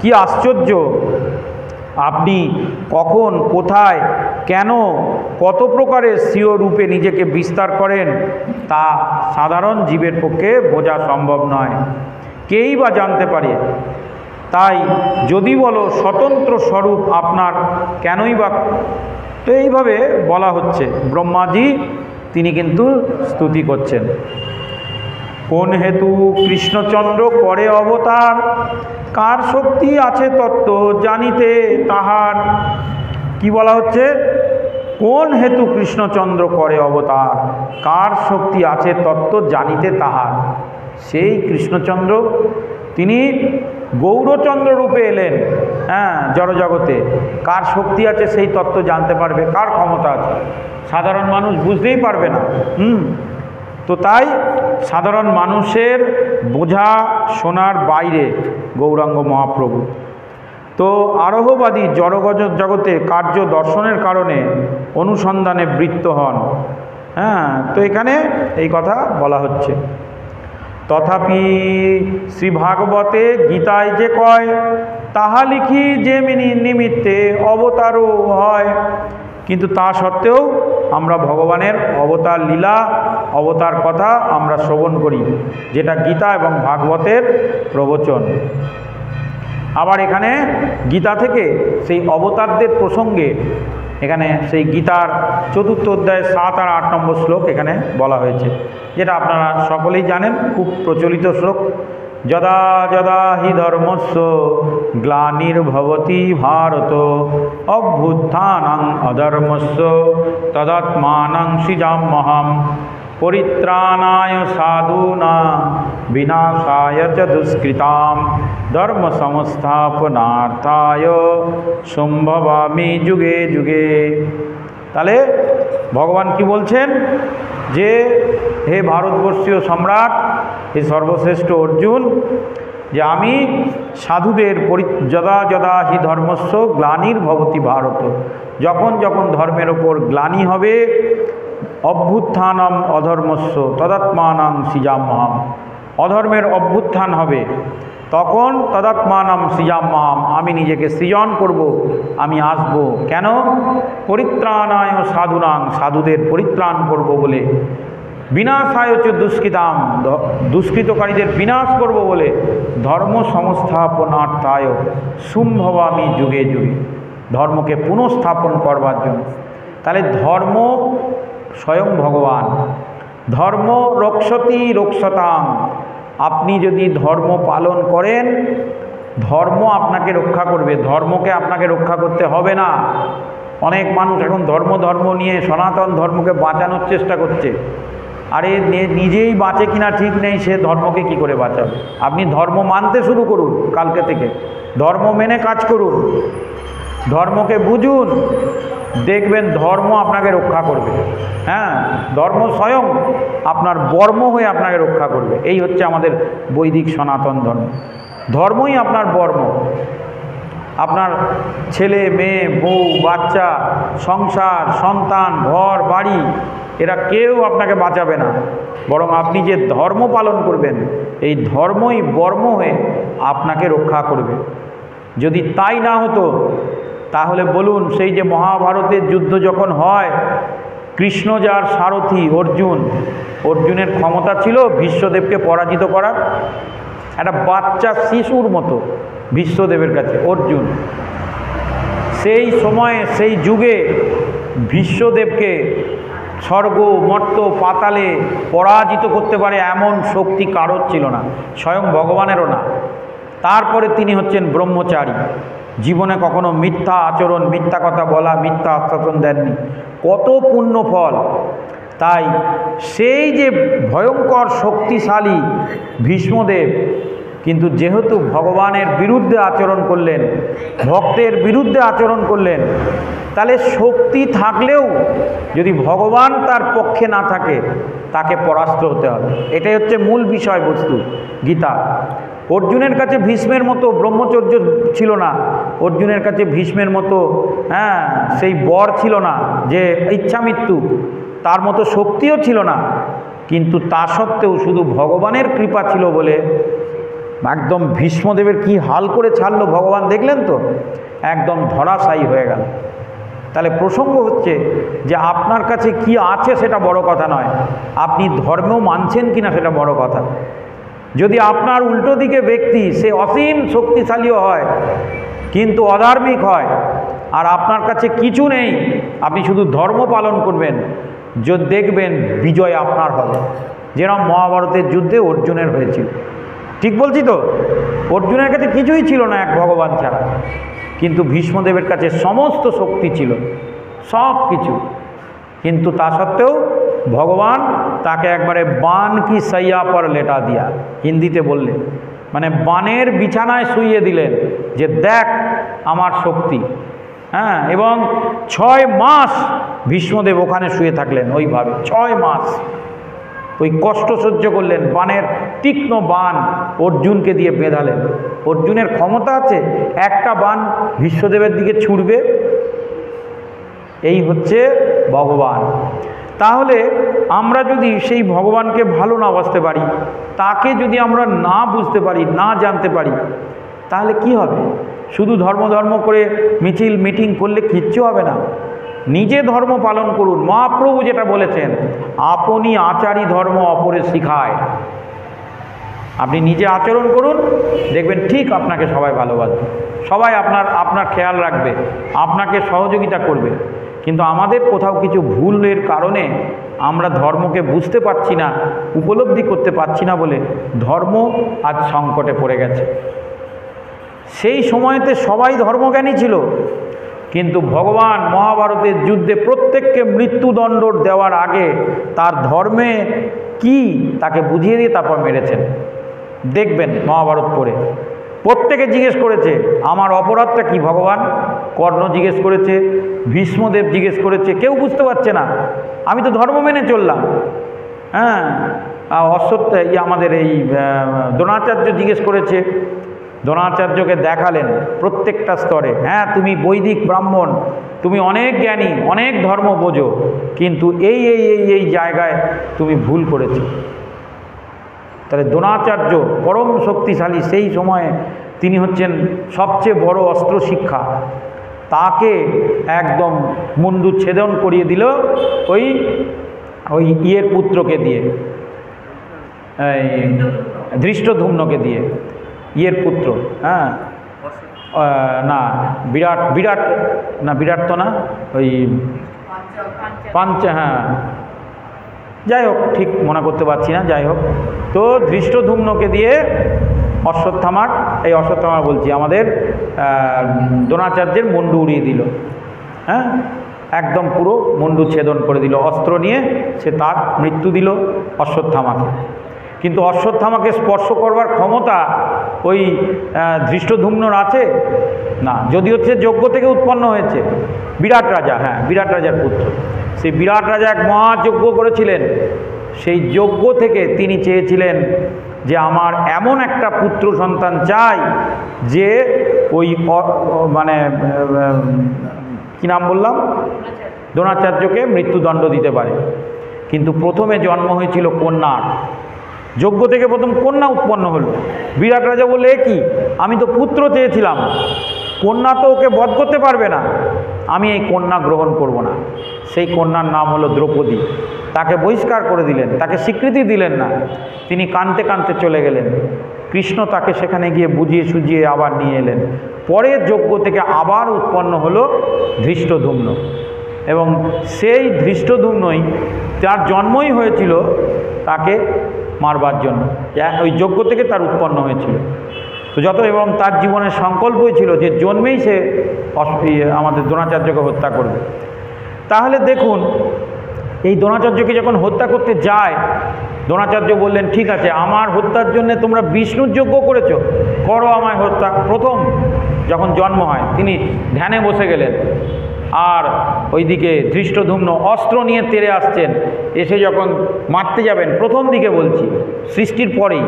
কি আশ্চর্য, আপনি কখন, কোথায়, কেন, কত প্রকারের স্বীয় রূপে নিজেকে বিস্তার করেন তা সাধারণ জীবের পক্ষে বোঝা সম্ভব নয়, কেই বা জানতে পারে। তাই যদি বলো স্বতন্ত্র স্বরূপ আপনার কেনই বা, তো এইভাবে বলা হচ্ছে। ব্রহ্মাজি তিনি কিন্তু স্তুতি করছেন। কোন হেতু কৃষ্ণচন্দ্র করে অবতার, কার শক্তি আছে তত্ত্ব জানিতে তাহার। কি বলা হচ্ছে? কোন হেতু কৃষ্ণচন্দ্র করে অবতার, কার শক্তি আছে তত্ত্ব জানিতে তাহার। সেই কৃষ্ণচন্দ্র তিনি গৌরচন্দ্র রূপে এলেন, হ্যাঁ, জড়জগতে। কার শক্তি আছে সেই তত্ত্ব জানতে পারবে, কার ক্ষমতা আছে, সাধারণ মানুষ বুঝতেই পারবে না। তো তাই সাধারণ মানুষের বোঝা শোনার বাইরে গৌরাঙ্গ মহাপ্রভু। তো আরোহবাদী জড়জগতে কার্য দর্শনের কারণে অনুসন্ধানে বৃত্ত হন। হ্যাঁ, তো এখানে এই কথা বলা হচ্ছে। তথাপি শ্রী ভাগবতে গীতায় যে কয়, তাহা লিখি যে নিমিত্তে অবতারও হয়। কিন্তু তা সত্ত্বেও আমরা ভগবানের অবতার লীলা, অবতার কথা আমরা শ্রবণ করি, যেটা গীতা এবং ভাগবতের প্রবচন। আবার এখানে গীতা থেকে সেই অবতারদের প্রসঙ্গে এখানে সেই গীতার 4th অধ্যায় 7 আর 8 নম্বর শ্লোক এখানে বলা হয়েছে, যেটা আপনারা সকলেই জানেন, খুব প্রচলিত শ্লোক। যদা যদা হি ধর্মস্য গ্লানির্ভবতি ভারত, অভ্যুত্থানং অধর্মস্য তদাত্মানং সৃজাম্যহম, পরিত্রাণায় সাধূনাং বিনাশায় চ দুষ্কৃতাম, ধর্ম সংস্থাপনার্থায় সম্ভবামি যুগে যুগে। তাহলে ভগবান কি বলছেন? যে হে ভারতবর্ষীয় সম্রাট, হে সর্বশ্রেষ্ঠ অর্জুন, যে আমি সাধুদের যদা যদা হি ধর্মস্য গ্লানির্ভবতি ভারত, যখন যখন ধর্মের ওপর গ্লানি হবে, অভ্যুত্থানম অধর্মস্য তদাত্মানাং সৃজাম্যহম, অধর্মের অভ্যুত্থান হবে, তখন তদাত্মানাম সৃজাম্যহম, আমি নিজেকে সৃজন করব, আমি আসব। কেন? পরিত্রাণায় সাধুনাং, সাধুদের পরিত্রাণ করব বলে, বিনাশায় চ দুষ্কৃতাম, দুষ্কৃতকারীদের বিনাশ করব বলে, ধর্ম সংস্থাপনার্থায় সম্ভবামি যুগে যুগে, ধর্মকে পুনঃস্থাপন করবার জন্য। তাহলে ধর্ম স্বয়ং ভগবান, ধর্ম রক্ষতি রক্ষতাম, আপনি যদি ধর্ম পালন করেন, ধর্ম আপনাকে রক্ষা করবে, ধর্মকে আপনাকে রক্ষা করতে হবে না। অনেক মানুষ এখন ধর্ম নিয়ে সনাতন ধর্মকে বাঁচানোর চেষ্টা করছে। আরে নিজেই বাঁচে কিনা ঠিক নেই, সে ধর্মকে কি করে বাঁচাবে? আপনি ধর্ম মানতে শুরু করুন কালকে থেকে, ধর্ম মেনে কাজ করুন, ধর্মকে বুঝুন, দেখবেন ধর্ম আপনাকে রক্ষা করবে। হ্যাঁ, ধর্ম স্বয়ং আপনার বর্ম হয়ে আপনাকে রক্ষা করবে। এই হচ্ছে আমাদের বৈদিক সনাতন ধর্ম, ধর্মই আপনার বর্ম। আপনার ছেলে মেয়ে, বউ বাচ্চা, সংসার, সন্তান, ঘর বাড়ি, এরা কেউ আপনাকে বাঁচাবে না, বরং আপনি যে ধর্ম পালন করবেন, এই ধর্মই বর্ম হয়ে আপনাকে রক্ষা করবে। যদি তাই না হতো, তাহলে বলুন, সেই যে মহাভারতের যুদ্ধ যখন হয়, কৃষ্ণ যার সারথি অর্জুন, অর্জুনের ক্ষমতা ছিল ভীষ্মদেবকে পরাজিত করার। একটা বাচ্চা শিশুর মতো ভীষ্মদেবের কাছে অর্জুন। সেই সময়ে, সেই যুগে ভীষ্মদেবকে স্বর্গ মর্ত পাতালে পরাজিত করতে পারে এমন শক্তি কারোর ছিল না, স্বয়ং ভগবানেরও না। তারপরে তিনি হচ্ছেন ব্রহ্মচারী, জীবনে কখনো মিথ্যা আচরণ, মিথ্যা কথা বলা, মিথ্যা আশ্বাসন দেননি। কত পুণ্য ফল! তাই সেই যে ভয়ঙ্কর শক্তিশালী ভীষ্মদেব, কিন্তু যেহেতু ভগবানের বিরুদ্ধে আচরণ করলেন, ভক্তের বিরুদ্ধে আচরণ করলেন, তাহলে শক্তি থাকলেও যদি ভগবান তার পক্ষে না থাকে, তাকে পরাস্ত হতে হবে। এটাই হচ্ছে মূল বিষয়বস্তু গীতা। অর্জুনের কাছে ভীষ্মের মতো ব্রহ্মচর্য ছিল না, অর্জুনের কাছে ভীষ্মের মতো সেই বর ছিল না যে ইচ্ছা মৃত্যু, তার মতো শক্তিও ছিল না, কিন্তু তা সত্ত্বেও শুধু ভগবানের কৃপা ছিল বলে একদম ভীষ্মদেবের কি হাল করে ছাড়লো ভগবান, দেখলেন তো, একদম ধরাশায়ী হয়ে গেল। তাহলে প্রসঙ্গ হচ্ছে যে আপনার কাছে কি আছে সেটা বড় কথা নয়, আপনি ধর্মেও মানছেন কিনা সেটা বড় কথা। যদি আপনার উল্টো দিকে ব্যক্তি সে অসীম শক্তিশালীও হয় কিন্তু অধার্মিক হয়, আর আপনার কাছে কিছু নেই, আপনি শুধু ধর্ম পালন করবেন, যদি দেখবেন বিজয় আপনার হবে, যেরকম মহাভারতের যুদ্ধে অর্জুনের হয়েছিল। ঠিক বলছি তো? অর্জুনের কাছে কিছুই ছিল না এক ভগবান ছাড়া, কিন্তু ভীষ্মদেবের কাছে সমস্ত শক্তি ছিল, সব কিছু, কিন্তু তা সত্ত্বেও ভগবান তাকে একবারে বান কি সৈয়া পর লেটা দিয়া, হিন্দিতে বললে মানে বানের বিছানায় শুইয়ে দিলেন যে দেখ আমার শক্তি। এবং 6 মাস ভীষ্মদেব ওখানে শুয়ে থাকলেন ওইভাবে, 6 মাস ওই কষ্ট সহ্য করলেন, বানের তীক্ষ্ণ বান অর্জুনকে দিয়ে বেঁধালেন। অর্জুনের ক্ষমতা আছে একটা বান ভীষ্মদেবের দিকে ছুড়বে, এই হচ্ছে ভগবান। তাহলে আমরা যদি সেই ভগবানকে ভালো না বাসতে পারি, তাকে যদি আমরা না বুঝতে পারি, না জানতে পারি, তাহলে কি হবে? শুধু ধর্ম ধর্ম করে মিছিল মিটিং করলে কিচ্ছু হবে না। নিজে ধর্ম পালন করুন। মহাপ্রভু যেটা বলেছেন, আপনি আচারী ধর্ম অপরে শিখায়। আপনি নিজে আচরণ করুন, দেখবেন ঠিক আপনাকে সবাই ভালোবাসবে, সবাই আপনার খেয়াল রাখবে, আপনাকে সহযোগিতা করবে। কিন্তু আমাদের কোথাও কিছু ভুলের কারণে আমরা ধর্মকে বুঝতে পারছি না, উপলব্ধি করতে পারছি না বলে ধর্ম আজ সংকটে পড়ে গেছে। সেই সময়তে সবাই ধর্মজ্ঞানী ছিল, কিন্তু ভগবান মহাভারতের যুদ্ধে প্রত্যেককে মৃত্যুদণ্ড দেওয়ার আগে তার ধর্মে কি তাকে বুঝিয়ে দিয়ে তারপর মেরেছেন। দেখবেন মহাভারত পড়ে প্রত্যেকে জিজ্ঞেস করেছে আমার অপরাধটা কি ভগবান। কর্ণ জিজ্ঞেস করেছে, ভীষ্মদেব জিজ্ঞেস করেছে, কেউ বুঝতে পারছে না, আমি তো ধর্ম মেনে চললাম। আমাদের এই দ্রোণাচার্য জিজ্ঞেস করেছে, দ্রোণাচার্যকে দেখালেন প্রত্যেকটা স্তরে, হ্যাঁ তুমি বৈদিক ব্রাহ্মণ, তুমি অনেক জ্ঞানী, অনেক ধর্ম বোঝো, কিন্তু এই এই এই এই জায়গায় তুমি ভুল করেছো। তাহলে দ্রোণাচার্য পরম শক্তিশালী, সেই সময়ে তিনি হচ্ছেন সবচেয়ে বড় অস্ত্র শিক্ষা, তাকে একদম মুন্ডু ছেদন করিয়ে দিল ওই ইয়ের পুত্রকে দিয়ে, ধৃষ্টদ্যুম্নকে দিয়ে, ইয়ের পুত্র। না বিরাট তো না, ওই যাই হোক ঠিক মনে করতে পারছি না, যাই হোক। তো ধৃষ্টদ্যুম্নকে দিয়ে অশ্বত্থামার বলছি আমাদের দ্রোণাচার্যের মুন্ডু উড়িয়ে দিল, একদম পুরো মুন্ডু ছেদন করে দিল, অস্ত্র নিয়ে সে তার মৃত্যু দিল অশ্বত্থামাকে। কিন্তু অশ্বত্থামাকে স্পর্শ করবার ক্ষমতা ওই ধৃষ্টদ্যুম্নর আছে না, যদি হচ্ছে যজ্ঞ থেকে উৎপন্ন হয়েছে, বিরাট রাজা, বিরাট রাজার পুত্র। সেই বিরাট রাজা এক মহাযজ্ঞ করেছিলেন, সেই যজ্ঞ থেকে তিনি চেয়েছিলেন যে আমার এমন একটা পুত্র সন্তান চাই যে ওই মানে কি নাম বললাম, দ্রোণাচার্যকে মৃত্যুদণ্ড দিতে পারে। কিন্তু প্রথমে জন্ম হয়েছিল কন্যার, যজ্ঞ থেকে প্রথম কন্যা উৎপন্ন হলো। বিরাট রাজা বললে কি, আমি তো পুত্র চেয়েছিলাম, কন্যা তো ওকে বধ করতে পারবে না, আমি এই কন্যা গ্রহণ করব না। সেই কন্যার নাম হলো দ্রৌপদী। তাকে বহিষ্কার করে দিলেন, তাকে স্বীকৃতি দিলেন না, তিনি কাঁদতে কাঁদতে চলে গেলেন। কৃষ্ণ তাকে সেখানে গিয়ে বুঝিয়ে সুঝিয়ে আবার নিয়ে এলেন। পরের যজ্ঞ থেকে আবার উৎপন্ন হলো ধৃষ্টদ্যুম্ন, এবং সেই ধৃষ্টদ্যুম্নই তার জন্মই হয়েছিল তাকে মারবার জন্য, ওই যজ্ঞ থেকে তার উৎপন্ন হয়েছিল। তো এবং তার জীবনের সংকল্পই ছিল যে জন্মেই সে আমাদের দ্রোণাচার্যকে হত্যা করবে। তাহলে দেখুন, এই দ্রোণাচার্যকে যখন হত্যা করতে যায়, দ্রোণাচার্য বললেন ঠিক আছে, আমার হত্যার জন্য তোমরা বিষ্ণুর যজ্ঞ করেছো, করো আমায় হত্যা। প্রথম যখন জন্ম হয় তিনি ধ্যানে বসে গেলেন, আর ওইদিকে ধৃষ্টদ্যুম্ন অস্ত্র নিয়ে তেড়ে আসছেন, এসে যখন মারতে যাবেন, প্রথম দিকে বলছি, সৃষ্টির পরেই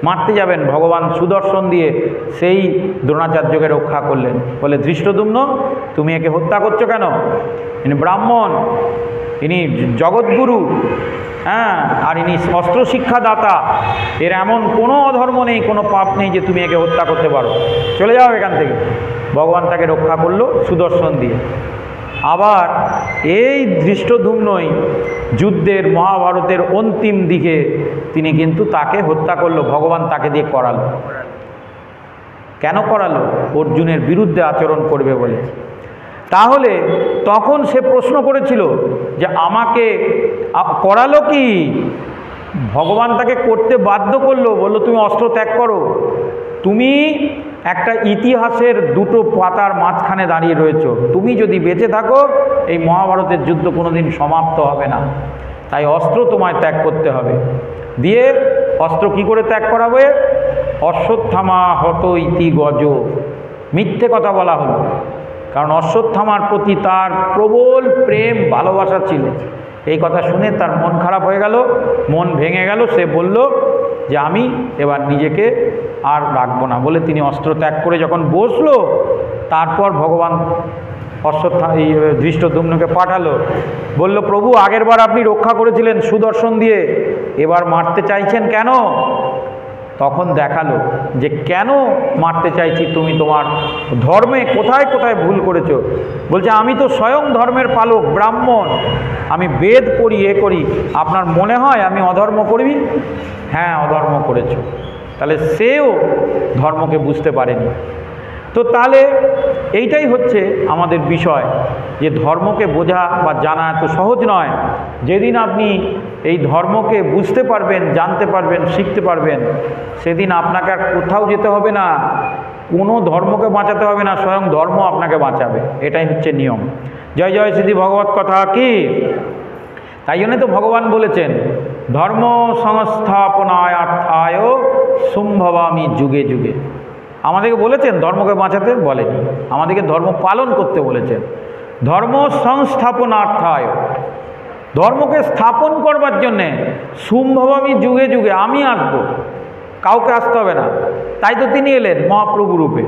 মারতে যাবেন, ভগবান সুদর্শন দিয়ে সেই দ্রোণাচার্যকে রক্ষা করলেন। বলে, ধৃষ্টদ্যুম্ন, তুমি একে হত্যা করছো কেন? ইনি ব্রাহ্মণ, ইনি জগৎগুরু, হ্যাঁ, আর ইনি অস্ত্র শিক্ষাদাতা, এর এমন কোনো অধর্ম নেই, কোনো পাপ নেই যে তুমি একে হত্যা করতে পারো, চলে যাও এখান থেকে। ভগবান তাকে রক্ষা করলো সুদর্শন দিয়ে। আবার এই ধৃষ্টদ্যুম্নই যুদ্ধের, মহাভারতের অন্তিম দিকে তিনি কিন্তু তাকে হত্যা করলো, ভগবান তাকে দিয়ে করালো। কেন করালো? অর্জুনের বিরুদ্ধে আচরণ করবে বলে। তাহলে তখন সে প্রশ্ন করেছিল যে আমাকে করালো কি? ভগবান তাকে করতে বাধ্য করলো, বললো তুমি অস্ত্র ত্যাগ করো। তুমি একটা ইতিহাসের দুটো পাতার মাঝখানে দাঁড়িয়ে রয়েছো, তুমি যদি বেঁচে থাকো এই মহাভারতের যুদ্ধ কোনোদিন সমাপ্ত হবে না, তাই অস্ত্র তোমায় ত্যাগ করতে হবে। দিয়ে অস্ত্র কি করে ত্যাগ করাবে? অশ্বত্থামা হত ইতি গজ, মিথ্যে কথা বলা হলো, কারণ অশ্বত্থামার প্রতি তার প্রবল প্রেম ভালোবাসা ছিল। এই কথা শুনে তার মন খারাপ হয়ে গেল, মন ভেঙে গেল। সে বলল যে আমি এবার নিজেকে আর রাখবো না, বলে তিনি অস্ত্র ত্যাগ করে যখন বসলো, তারপর ভগবান ধৃষ্টদ্যুম্নকে পাঠালো, বলল, প্রভু আগেরবার আপনি রক্ষা করেছিলেন সুদর্শন দিয়ে, এবার মারতে চাইছেন কেন? তখন দেখালো যে কেন মারতে চাইছি, তুমি তোমার ধর্মে কোথায় কোথায় ভুল করেছো। বলছে, আমি তো স্বয়ং ধর্মের পালক, ব্রাহ্মণ, আমি বেদ পড়ি, এ করি, আপনার মনে হয় আমি অধর্ম করবি? হ্যাঁ, অধর্ম করেছো। তাহলে সেও ধর্মকে বুঝতে পারেনি। তো তাহলে এইটাই হচ্ছে আমাদের বিষয়, যে ধর্মকে বোঝা বা জানা এত সহজ নয়। যেদিন আপনি এই ধর্মকে বুঝতে পারবেন, জানতে পারবেন, শিখতে পারবেন, সেদিন আপনাকে আর কোথাও যেতে হবে না, কোনো ধর্মকে বাঁচাতে হবে না, স্বয়ং ধর্ম আপনাকে বাঁচাবে। এটাই হচ্ছে নিয়ম। জয় জয় শ্রী ভগবত কথা কি। তাই জন্য তো ভগবান বলেছেন, ধর্ম সংস্থাপনায় অর্থায় সম্ভবামি যুগে যুগে। আমাদেরকে বলেছেন ধর্মকে বাঁচাতে, বলেনি, আমাদেরকে ধর্ম পালন করতে বলেছেন। ধর্ম সংস্থাপনার্থায়, ধর্মকে স্থাপন করবার জন্যে সম্ভবামি যুগে যুগে, আমি আসবো, কাউকে আসতে হবে না। তাই তো তিনি এলেন মহাপ্রভু রূপে।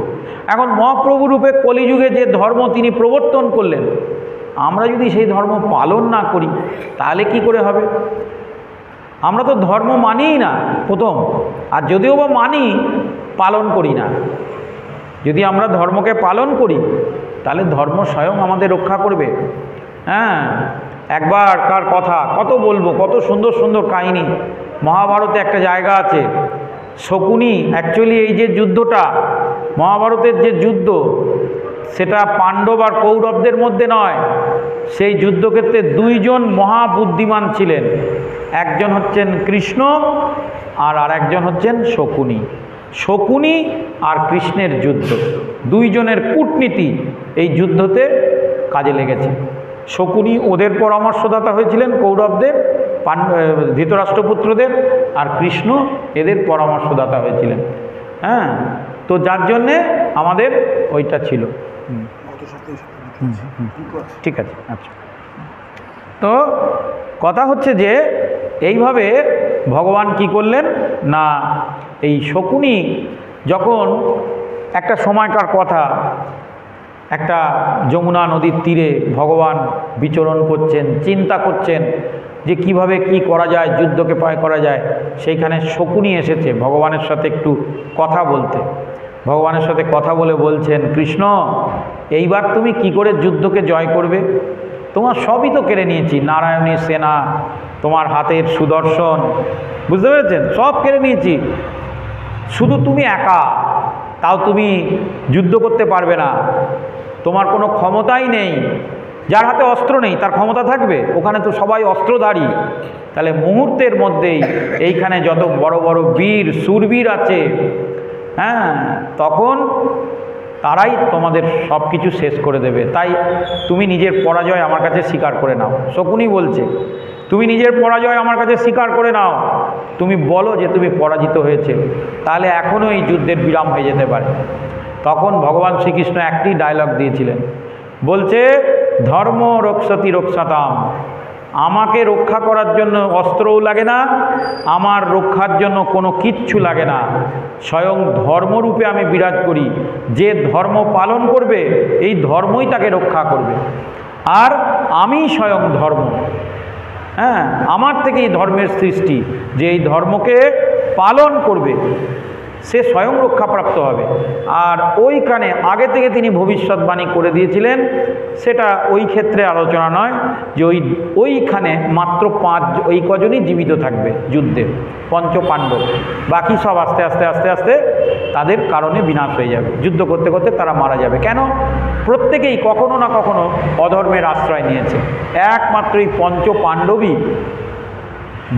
এখন মহাপ্রভু রূপে কলিযুগে যে ধর্ম তিনি প্রবর্তন করলেন, আমরা যদি সেই ধর্ম পালন না করি তাহলে কি করে হবে? আমরা তো ধর্ম মানিই না প্রথম, আর যদিও বা মানি, পালন করি না। যদি আমরা ধর্মকে পালন করি তাহলে ধর্ম স্বয়ং আমাদের রক্ষা করবে। হ্যাঁ, একবারকার কথা কত বলবো, কত সুন্দর সুন্দর কাহিনী। মহাভারতে একটা জায়গা আছে, শকুনি, অ্যাকচুয়ালি এই যে যুদ্ধটা, মহাভারতের যে যুদ্ধ, সেটা পাণ্ডব আর কৌরবদের মধ্যে নয়। সেই যুদ্ধক্ষেত্রে দুইজন মহাবুদ্ধিমান ছিলেন, একজন হচ্ছেন কৃষ্ণ আর আরেকজন হচ্ছেন শকুনি। শকুনি আর কৃষ্ণের যুদ্ধ, দুইজনের কূটনীতি এই যুদ্ধতে কাজে লেগেছে। শকুনি ওদের পরামর্শদাতা হয়েছিলেন, কৌরবদের, ধৃতরাষ্ট্রপুত্রদের, আর কৃষ্ণ এদের পরামর্শদাতা হয়েছিলেন। হ্যাঁ, তো যার জন্যে আমাদের ওইটা ছিল। ঠিক আছে, আচ্ছা। তো কথা হচ্ছে যে এইভাবে ভগবান কি করলেন না, এই শকুনি যখন একটা সময়কার কথা, একটা যমুনা নদীর তীরে ভগবান বিচরণ করছেন, চিন্তা করছেন যে কিভাবে কি করা যায়, যুদ্ধকে পায় করা যায়। সেইখানে শকুনি এসেছে ভগবানের সাথে একটু কথা বলতে। ভগবানের সাথে কথা বলে বলছেন, কৃষ্ণ, এইবার তুমি কি করে যুদ্ধকে জয় করবে? তোমার সবই তো কেড়ে নিয়েছি, নারায়ণী সেনা, তোমার হাতের সুদর্শন, বুঝতে পেরেছেন, সব কেড়ে নিয়েছি, শুধু তুমি একা, তাও তুমি যুদ্ধ করতে পারবে না, তোমার কোনো ক্ষমতাই নেই। যার হাতে অস্ত্র নেই তার ক্ষমতা থাকবে? ওখানে তো সবাই অস্ত্রধারী। তাহলে মুহূর্তের মধ্যেই এইখানে যত বড় বড় বীর শূরবীর আছে, হ্যাঁ, তখন তারাই তোমাদের সব কিছু শেষ করে দেবে। তাই তুমি নিজের পরাজয় আমার কাছে স্বীকার করে নাও। শকুনি বলছে, তুমি নিজের পরাজয় আমার কাছে স্বীকার করে নাও, তুমি বলো যে তুমি পরাজিত হয়েছে, তাহলে এখনও এই যুদ্ধের বিরাম হয়ে যেতে পারে। তখন ভগবান শ্রীকৃষ্ণ একটি ডায়লগ দিয়েছিলেন, বলছে ধর্ম রক্ষতি রক্ষাতাম, আমাকে রক্ষা করার জন্য অস্ত্রও লাগে না, আমার রক্ষার জন্য কোনো কিচ্ছু লাগে না, স্বয়ং ধর্মরূপে আমি বিরাজ করি। যে ধর্ম পালন করবে এই ধর্মই তাকে রক্ষা করবে, আর আমি স্বয়ং ধর্ম। হ্যাঁ, আমার থেকে এই ধর্মের সৃষ্টি, যে এই ধর্মকে পালন করবে সে স্বয়ং রক্ষাপ্রাপ্ত হবে। আর ওইখানে আগে থেকে তিনি ভবিষ্যৎবাণী করে দিয়েছিলেন, সেটা ওই ক্ষেত্রে আলোচনা নয়, যে ওইখানে মাত্র ওই কজনই জীবিত থাকবে যুদ্ধে, পঞ্চ পাণ্ডব, বাকি সব আস্তে আস্তে আস্তে আস্তে তাদের কারণে বিনাশ হয়ে যাবে, যুদ্ধ করতে করতে তারা মারা যাবে। কেন? প্রত্যেকেই কখনো না কখনো অধর্মের আশ্রয় নিয়েছে, একমাত্র এই পঞ্চ পাণ্ডবই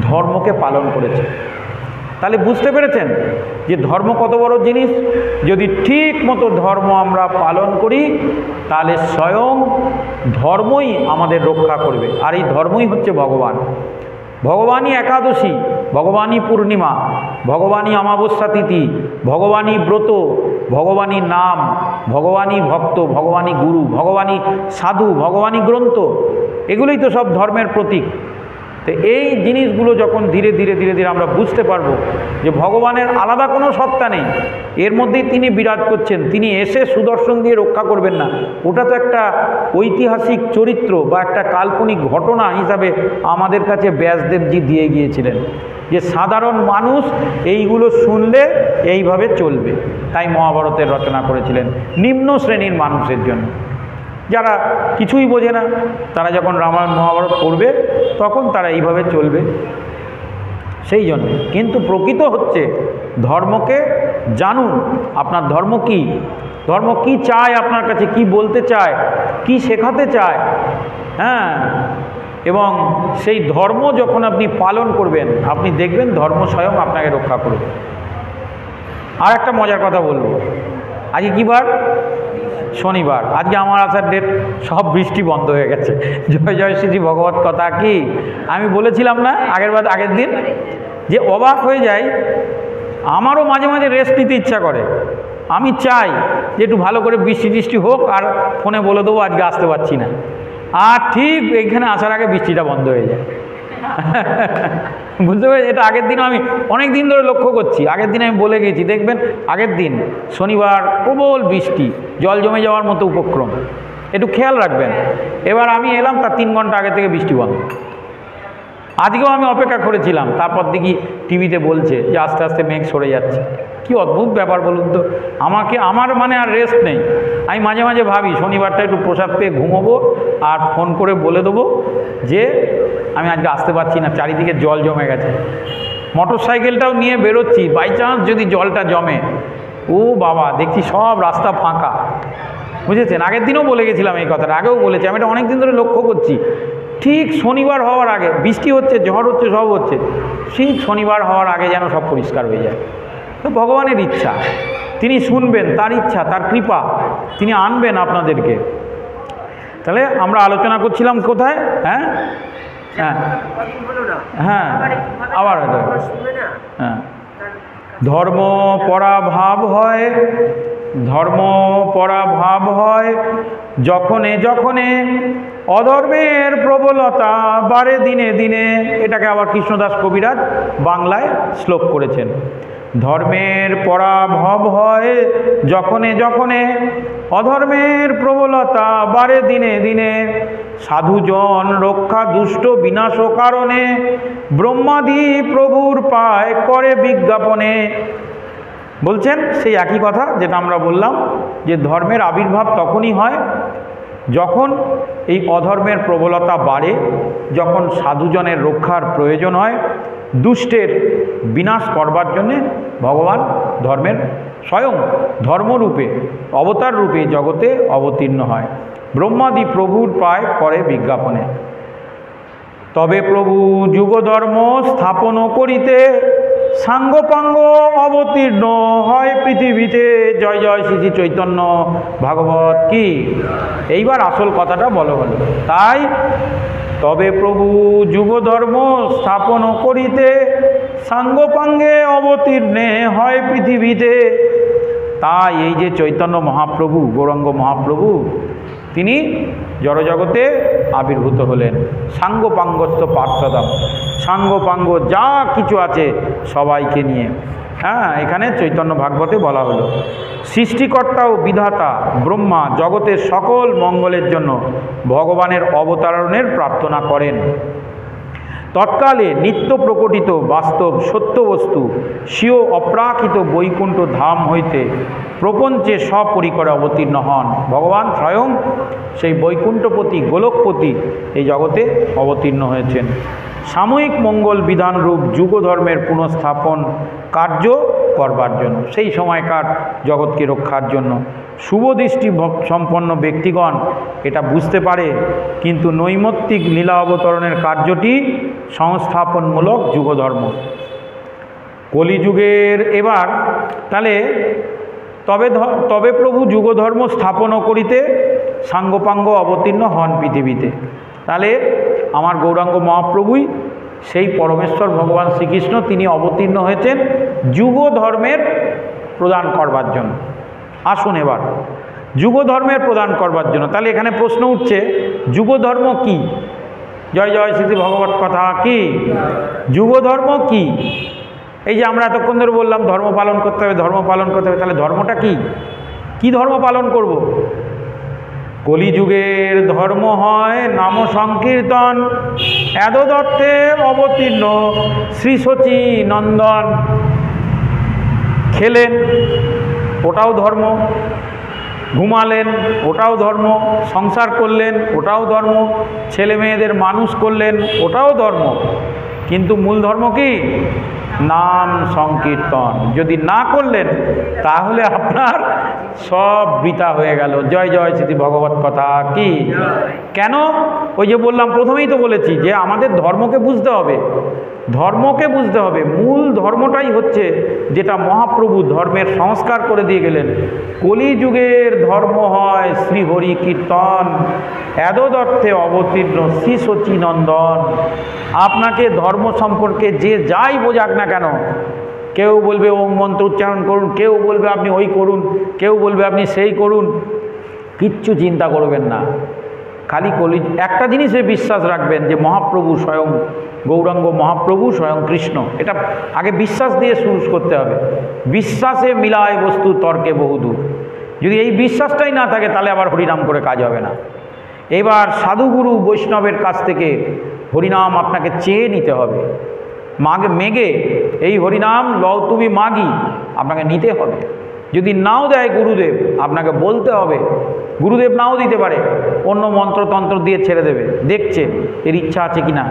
ধর্মকে পালন করেছে। তাহলে বুঝতে পেরেছেন যে ধর্ম কত বড় জিনিস। যদি ঠিক মতো ধর্ম আমরা পালন করি তাহলে স্বয়ং ধর্মই আমাদের রক্ষা করবে, আর এই ধর্মই হচ্ছে ভগবান। ভগবানই একাদশী, ভগবানই পূর্ণিমা, ভগবানই অমাবস্যা তিথি, ভগবানই ব্রত, ভগবানই নাম, ভগবানই ভক্ত, ভগবানই গুরু, ভগবানই সাধু, ভগবানই গ্রন্থ, এগুলোই তো সব ধর্মের প্রতীক। তো এই জিনিসগুলো যখন ধীরে ধীরে ধীরে ধীরে আমরা বুঝতে পারবো যে ভগবানের আলাদা কোনো সত্তা নেই, এর মধ্যেই তিনি বিরাজ করছেন, তিনি এসে সুদর্শন দিয়ে রক্ষা করবেন না, ওটা তো একটা ঐতিহাসিক চরিত্র বা একটা কাল্পনিক ঘটনা হিসাবে আমাদের কাছে ব্যাসদেবজি দিয়ে গিয়েছিলেন, যে সাধারণ মানুষ এইগুলো শুনলে এইভাবে চলবে। তাই মহাভারতের রচনা করেছিলেন নিম্ন শ্রেণীর মানুষের জন্য, যারা কিছুই বোঝে না, তারা যখন রামায়ণ মহাভারত পড়বে তখন তারা এইভাবে চলবে, সেই জন্য। কিন্তু প্রকৃত হচ্ছে ধর্মকে জানুন, আপনার ধর্ম কি, ধর্ম কি চায় আপনার কাছে, কি বলতে চায়, কি শেখাতে চায়। হ্যাঁ, এবং সেই ধর্ম যখন আপনি পালন করবেন আপনি দেখবেন ধর্ম স্বয়ং আপনাকে রক্ষা করবে। আর একটা মজার কথা বলবো, আজকে কী বার? শনিবার। আজকে আমার আসার ডেট, সব বৃষ্টি বন্ধ হয়ে গেছে। জয় জয় শ্রী ভগবত কথা কি আমি বলেছিলাম না আগের দিন, যে অবাক হয়ে যাই, আমারও মাঝে মাঝে রেস্ট নিতে ইচ্ছা করে, আমি চাই যে একটু ভালো করে বৃষ্টি টিষ্টি হোক, আর ফোনে বলে দেবো আজকে আসতে পারছি না, আর ঠিক এইখানে আসার আগে বৃষ্টিটা বন্ধ হয়ে যায়। বুঝতে পারছি, এটা আগের দিন আমি অনেক দিন ধরে লক্ষ্য করছি, আগের দিন আমি বলে গেছি, দেখবেন আগের দিন শনিবার প্রবল বৃষ্টি, জল জমে যাওয়ার মতো উপক্রম, একটু খেয়াল রাখবেন। এবার আমি এলাম, তার 3 ঘন্টা আগে থেকে বৃষ্টি বন্ধ। আজকেও আমি অপেক্ষা করেছিলাম, তারপর দেখি টিভিতে বলছে যে আস্তে আস্তে মেঘ সরে যাচ্ছে। কি অদ্ভুত ব্যাপার বলুন তো, আমার মানে আর রেস্ট নেই। আমি মাঝে মাঝে ভাবি শনিবারটা একটু প্রসাদ পেয়ে ঘুমোবো, আর ফোন করে বলে দেবো যে আমি আজকে আসতে পারছি না, চারিদিকে জল জমে গেছে। মোটর সাইকেলটাও নিয়ে বেরোচ্ছি, বাই চান্স যদি জলটা জমে, ও বাবা, দেখছি সব রাস্তা ফাঁকা। বুঝেছেন, আগের দিনও বলে গেছিলাম এই কথাটা, আগেও বলেছি, আমি এটা অনেক দিন ধরে লক্ষ্য করছি। ঠিক শনিবার হওয়ার আগে বৃষ্টি হচ্ছে, ঝড় হচ্ছে, সব হচ্ছে, ঠিক শনিবার হওয়ার আগে যেন সব পরিষ্কার হয়ে যায়। তো ভগবানের ইচ্ছা, তিনি শুনবেন, তার ইচ্ছা, তার কৃপা, তিনি আনবেন আপনাদেরকে। তাহলে আমরা আলোচনা করছিলাম কোথায়? হ্যাঁ হ্যাঁ হ্যাঁ, আবার হ্যাঁ, ধর্ম পরাভাব হয়, ধর্ম পরাভাব হয় যখনে যখনে অধর্মের প্রবলতা বাড়ে দিনে দিনে। এটাকে আবার কৃষ্ণদাস কবিরাজ বাংলায় শ্লোক করেছেন। ধর্মের পরাভব হয় যখনে যখনে অধর্মের প্রবলতা বাড়ে দিনে দিনে। সাধুজন রক্ষা দুষ্ট বিনাশ কারণে ব্রহ্মাদি প্রভুর পায় করে বিজ্ঞাপনে। বলছেন সেই একই কথা যেটা আমরা বললাম, যে ধর্মের আবির্ভাব তখনই হয় যখন এই অধর্মের প্রবলতা বাড়ে, যখন সাধুজনের রক্ষার প্রয়োজন হয়, দুষ্টের বিনাশ করবার জন্যে ভগবান ধর্মের স্বয়ং ধর্মরূপে অবতার রূপে জগতে অবতীর্ণ হয়, ব্রহ্মাদি প্রভুর পায় করে বিজ্ঞাপনে। তবে প্রভু যুগধর্ম স্থাপন করিতে সাঙ্গপাঙ্গ অবতীর্ণ হয় পৃথিবীতে। জয় জয় শ্রী চৈতন্য ভাগবত কি। এইবার আসল কথাটা বলা হলো। তাই তবে প্রভু যুগধর্ম স্থাপন করিতে সাঙ্গপাঙ্গে অবতীর্ণে হয় পৃথিবীতে। তাই এই যে চৈতন্য মহাপ্রভু, গৌরাঙ্গ মহাপ্রভু, তিনি জড়জগতে আবির্ভূত হলেন। সাঙ্গপাঙ্গস্থ পার্শ্বদাম, সাঙ্গপাঙ্গ যা কিছু আছে সবাইকে নিয়ে। হ্যাঁ, এখানে চৈতন্য ভাগবতে বলা হলো সৃষ্টিকর্তা ও বিধাতা ব্রহ্মা জগতের সকল মঙ্গলের জন্য ভগবানের অবতারণের প্রার্থনা করেন। তৎকালে নিত্য প্রকটিত বাস্তব সত্য বস্তু স্বীয় অপ্রাকৃত বৈকুণ্ঠ ধাম হইতে প্রপঞ্চে সপরিকরে অবতীর্ণ হন। ভগবান স্বয়ং সেই বৈকুণ্ঠপতি গোলকপতি এই জগতে অবতীর্ণ হয়েছেন সাময়িক মঙ্গল বিধানরূপ যুগধর্মের পুনঃস্থাপন কার্য করবার জন্য, সেই সময়কার জগৎকে রক্ষার জন্য। শুভদৃষ্টি সম্পন্ন ব্যক্তিগণ এটা বুঝতে পারে, কিন্তু নৈমিত্তিক লীলা অবতরণের কার্যটি সংস্থাপনমূলক যুগধর্ম। কলিযুগের এবার তাহলে তবে প্রভু যুগধর্ম স্থাপন করিতে সাঙ্গপাঙ্গ অবতীর্ণ হন পৃথিবীতে। তাহলে আমার গৌরাঙ্গ মহাপ্রভুই সেই পরমেশ্বর ভগবান শ্রীকৃষ্ণ, তিনি অবতীর্ণ হয়েছেন যুগ ধর্মের প্রদান করবার জন্য। আসুন এবার যুগ ধর্মের প্রদান করবার জন্য। তাহলে এখানে প্রশ্ন উঠছে, যুগ ধর্ম কি? জয় জয় শ্রী ভগবত কথা কি? যুগ ধর্ম কি? এই যে আমরা এতক্ষণ ধরে বললাম ধর্ম পালন করতে হবে, ধর্ম পালন করতে হবে, তাহলে ধর্মটা কি? কি ধর্ম পালন করব? কলিযুগের ধর্ম হয় নাম সংকীর্তন, এদদত্তে অবতীর্ণ শ্রী শচী নন্দন। খেলেন, ওটাও ধর্ম। ঘুমালেন, ওটাও ধর্ম। সংসার করলেন, ওটাও ধর্ম। ছেলে মেয়েদের মানুষ করলেন, ওটাও ধর্ম। কিন্তু মূল ধর্ম কি? নাম সংকীর্তন। যদি না করলেন তাহলে আপনার সব বৃথা হয়ে গেল। জয় জয় শ্রী ভগবত কথা কি? কেন? ওই যে বললাম, প্রথমেই তো বলেছি যে আমাদের ধর্মকে বুঝতে হবে, ধর্মকে বুঝতে হবে। মূল ধর্মটাই হচ্ছে যেটা মহাপ্রভু ধর্মের সংস্কার করে দিয়ে গেলেন। কলিযুগের ধর্ম হয় শ্রীহরি কীর্তন, এদদর্থে অবতীর্ণ শ্রী শচীনন্দন। আপনাকে ধর্ম সম্পর্কে যে যাই বোঝাক না কেন, কেউ বলবে ওম মন্ত্র উচ্চারণ করুন, কেউ বলবে আপনি ওই করুন, কেউ বলবে আপনি সেই করুন, কিচ্ছু চিন্তা করবেন না। খালি একটা জিনিসে বিশ্বাস রাখবেন যে মহাপ্রভু স্বয়ং গৌরাঙ্গ মহাপ্রভু স্বয়ং কৃষ্ণ। এটা আগে বিশ্বাস দিয়ে শুরু করতে হবে। বিশ্বাসে মিলায় বস্তু তর্কে বহুদূর। যদি এই বিশ্বাসটাই না থাকে তাহলে আবার হরিনাম করে কাজ হবে না। এবার সাধুগুরু বৈষ্ণবের কাছ থেকে হরিনাম আপনাকে চেয়ে নিতে হবে। মেঘে এই হরিনাম লও তুমি মাগি, আপনাকে নিতে হবে। যদি নাও দেয় গুরুদেব, আপনাকে বলতে হবে। গুরুদেব নাও দিতে পারে, অন্য মন্ত্রতন্ত্র দিয়ে ছেড়ে দেবে, দেখছে এর ইচ্ছা আছে কিনা।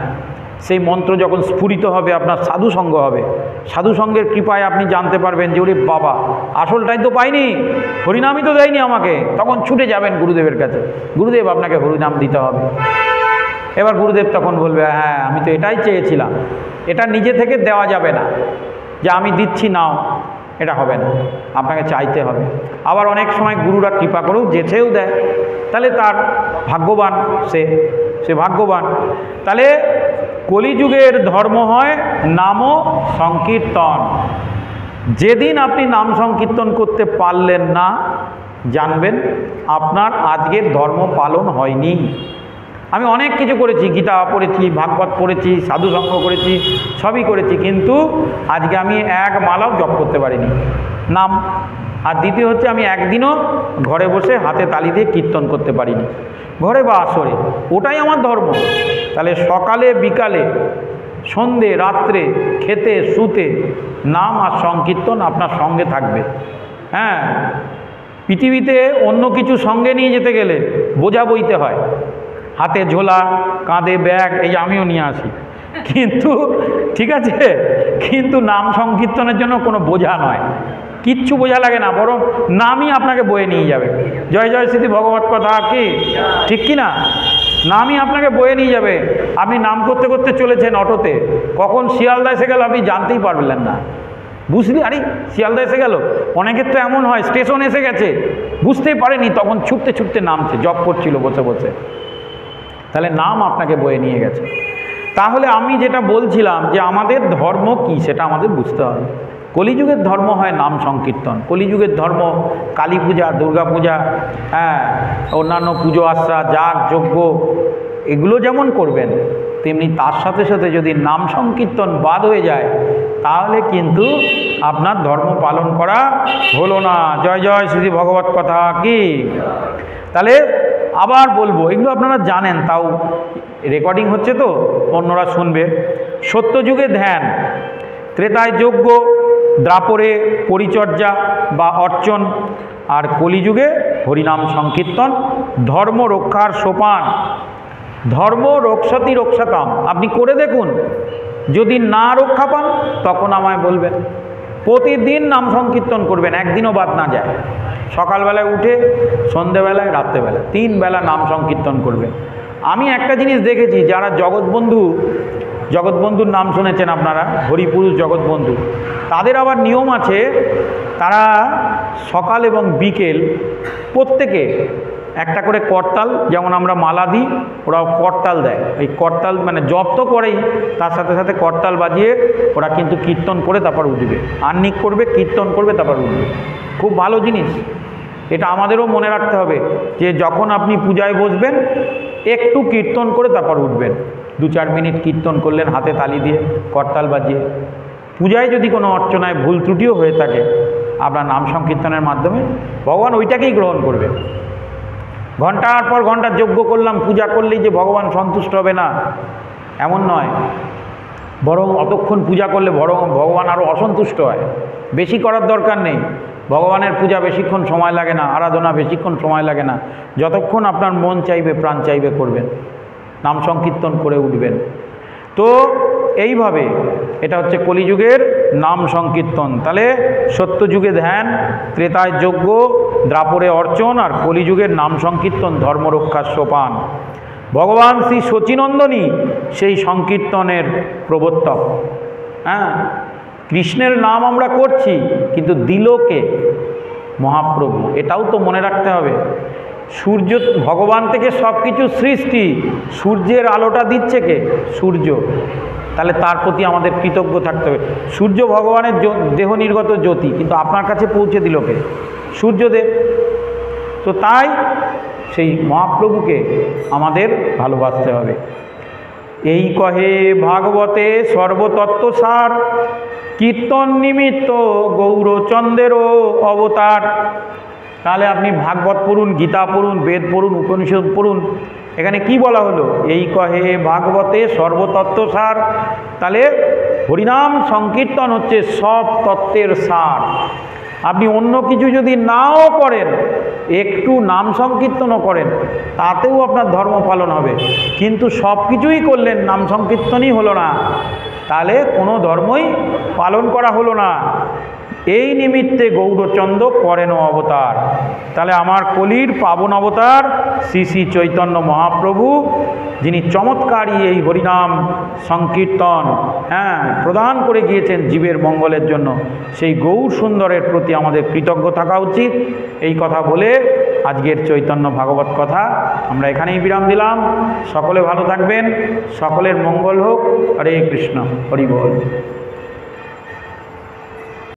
সেই মন্ত্র যখন স্ফুরিত হবে আপনার সাধু সঙ্গ হবে, সাধু সঙ্গের কৃপায় আপনি জানতে পারবেন যে ওরে বাবা, আসলটাই তো পাইনি, হরিনামই তো দেয়নি আমাকে। তখন ছুটে যাবেন গুরুদেবের কাছে, গুরুদেব আপনাকে হরিনাম দিতে হবে। এবার গুরুদেব তখন বলবে, হ্যাঁ আমি তো এটাই চেয়েছিলাম। এটা নিজে থেকে দেওয়া যাবে না যে আমি দিচ্ছি নাও, এটা হবে না, আপনাকে চাইতে হবে। আবার অনেক সময় গুরুরা কৃপা করেও যেছেও দেয়, তাহলে তার ভাগ্যবান, সে ভাগ্যবান। তাহলে কলিযুগের ধর্ম হয় নাম সংকীর্তন। যেদিন আপনি নাম সংকীর্তন করতে পারলেন না, জানবেন আপনার আজকের ধর্ম পালন হয়নি। আমি অনেক কিছু করেছি, গীতা পড়েছি, ভাগবত পড়েছি, সাধুসঙ্গ করেছি, সবই করেছি, কিন্তু আজকে আমি এক মালাও জপ করতে পারিনি নাম। আর দ্বিতীয় হচ্ছে আমি একদিনও ঘরে বসে হাতে তালি দিয়ে কীর্তন করতে পারিনি, ঘরে বা আসরে। ওটাই আমার ধর্ম। তাহলে সকালে বিকালে সন্ধে রাত্রে খেতে শুতে নাম আর সংকীর্তন আপনার সঙ্গে থাকবে। হ্যাঁ, পৃথিবীতে অন্য কিছু সঙ্গে নিয়ে যেতে গেলে বোঝা বইতে হয়, হাতে ঝোলা, কাঁধে ব্যাগ, এই আমিও নিয়ে আসি, কিন্তু ঠিক আছে, কিন্তু নাম সংকীর্তনের জন্য কোনো বোঝা নয়, কিচ্ছু বোঝা লাগে না, বরং নামই আপনাকে বয়ে নিয়ে যাবে। জয় জয় শ্রী ভগবত কথা কি? ঠিক কি না? নামই আপনাকে বয়ে নিয়ে যাবে। আপনি নাম করতে করতে চলেছেন অটোতে, কখন শিয়ালদা এসে গেল আপনি জানতেই পারলেন না। বুঝলি, আরে শিয়ালদা এসে গেল। অনেকের তো এমন হয় স্টেশন এসে গেছে, বুঝতেই পারেনি, তখন ছুটতে ছুটতে নামছে, জব করছিল বসে বসে। তাহলে নাম আপনাকে বয়ে নিয়ে গেছে। তাহলে আমি যেটা বলছিলাম যে আমাদের ধর্ম কি সেটা আমাদের বুঝতে হবে। কলিযুগের ধর্ম হয় নাম সংকীর্তন। কলিযুগের ধর্ম কালী পূজা, দুর্গা পূজা, অন্যান্য পুজো আশ্রা, যাগ যজ্ঞ এগুলো যেমন করবেন, তেমনি তার সাথে সাথে যদি নাম সংকীর্তন বাদ হয়ে যায় তাহলে কিন্তু আপনার ধর্ম পালন করা হলো না। জয় জয় শ্রী ভগবত কথা কি। তাহলে আবার বলবো, এগুলো আপনারা জানেন, তাও রেকর্ডিং হচ্ছে তো অন্যরা শুনবে। সত্যযুগে ধ্যান, ত্রেতায় যজ্ঞ, দ্বাপরে পরিচর্যা বা অর্চন, আর কলিযুগে হরিনাম সংকীর্তন। ধর্ম রক্ষার সোপান, ধর্ম রক্ষতি রক্ষাতাম। আপনি করে দেখুন, যদি না রক্ষা পান তখন আমায় বলবেন। প্রতিদিন নাম সংকীর্তন করবেন, একদিনও বাদ না যায়। সকালবেলায় উঠে, সন্ধেবেলায়, রাত্রেবেলায় 3 বেলা নাম সংকীর্তন করবেন। আমি একটা জিনিস দেখেছি, যারা জগৎবন্ধুর নাম শুনেছেন আপনারা, হরিপুরুষ জগৎবন্ধু, তাদের আবার নিয়ম আছে, তারা সকাল এবং বিকেল প্রত্যেকে একটা করে করতাল, যেমন আমরা মালা দিই, ওরাও করতাল দেয়। এই করতাল মানে জপ তো করেই, তার সাথে সাথে করতাল বাজিয়ে ওরা কিন্তু কীর্তন করে তারপর উঠবে, আহ্নিক করবে, কীর্তন করবে, তারপর উঠবে। খুব ভালো জিনিস, এটা আমাদেরও মনে রাখতে হবে যে যখন আপনি পূজায় বসবেন একটু কীর্তন করে তারপর উঠবেন। 2-4 মিনিট কীর্তন করলেন হাতে তালি দিয়ে, করতাল বাজিয়ে। পূজায় যদি কোনো অর্চনায় ভুল ত্রুটিও হয়ে থাকে, আপনার নাম সংকীর্তনের মাধ্যমে ভগবান ওইটাকেই গ্রহণ করবে। ঘন্টার পর ঘন্টা যজ্ঞ করলাম, পূজা করলেই যে ভগবান সন্তুষ্ট হবে না, এমন নয়। বরং অতক্ষণ পূজা করলে ভগবান আরও অসন্তুষ্ট হয়। বেশি করার দরকার নেই, ভগবানের পূজা বেশিক্ষণ সময় লাগে না, আরাধনা বেশিক্ষণ সময় লাগে না। যতক্ষণ আপনার মন চাইবে, প্রাণ চাইবে করবেন, নাম সংকীর্তন করে উঠবেন। তো এইভাবে এটা হচ্ছে কলিযুগের নাম সংকীর্তন। তাহলে সত্যযুগে ধ্যান, ত্রেতায় যজ্ঞ, দ্বাপরে অর্চন, আর কলিযুগের নাম সংকীর্তন ধর্মরক্ষার সোপান। ভগবান শ্রী শচীনন্দনই সেই সংকীর্তনের প্রবর্তক। কৃষ্ণের নাম আমরা করছি, কিন্তু দিল কে? মহাপ্রভু। এটাও তো মনে রাখতে হবে। সূর্য, ভগবান থেকে সব কিছু সৃষ্টি, সূর্যের আলোটা দিচ্ছে কে? সূর্য। তাহলে তার প্রতি আমাদের কৃতজ্ঞ থাকতে হবে। সূর্য ভগবানের দেহ নির্গত জ্যোতি, কিন্তু আপনার কাছে পৌঁছে দিল কে? সূর্যদেব। তো তাই সেই মহাপ্রভুকে আমাদের ভালোবাসতে হবে। এই কহে ভাগবতে সর্বতত্ত্বসার, কীর্তন নিমিত্ত গৌরচন্দ্রেরও অবতার। তাহলে আপনি ভাগবত পড়ুন, গীতা পড়ুন, বেদ পড়ুন, উপনিষদ পড়ুন। এখানে কি বলা হলো? এই কহে ভাগবতে সর্বতত্ত্বসার। তাহলে হরিনাম সংকীর্তন হচ্ছে সব তত্ত্বের সার। আপনি অন্য কিছু যদি নাও করেন, একটু নাম সংকীর্তনও করেন, তাতেও আপনার ধর্ম পালন হবে। কিন্তু সব কিছুই করলেন, নাম সংকীর্তনই হলো না, তাহলে কোনো ধর্মই পালন করা হলো না। এই নিমিত্তে গৌরচন্দ্র করেন অবতার। তাহলে আমার কলির পাবন অবতার শ্রী শ্রী চৈতন্য মহাপ্রভু, যিনি চমৎকারী এই হরিনাম সংকীর্তন প্রদান করে গিয়েছেন জীবের মঙ্গলের জন্য, সেই গৌর সুন্দরের প্রতি আমাদের কৃতজ্ঞ থাকা উচিত। এই কথা বলে আজকের চৈতন্য ভাগবত কথা আমরা এখানেই বিরাম দিলাম। সকলে ভালো থাকবেন, সকলের মঙ্গল হোক। হরে কৃষ্ণ, হরি বল।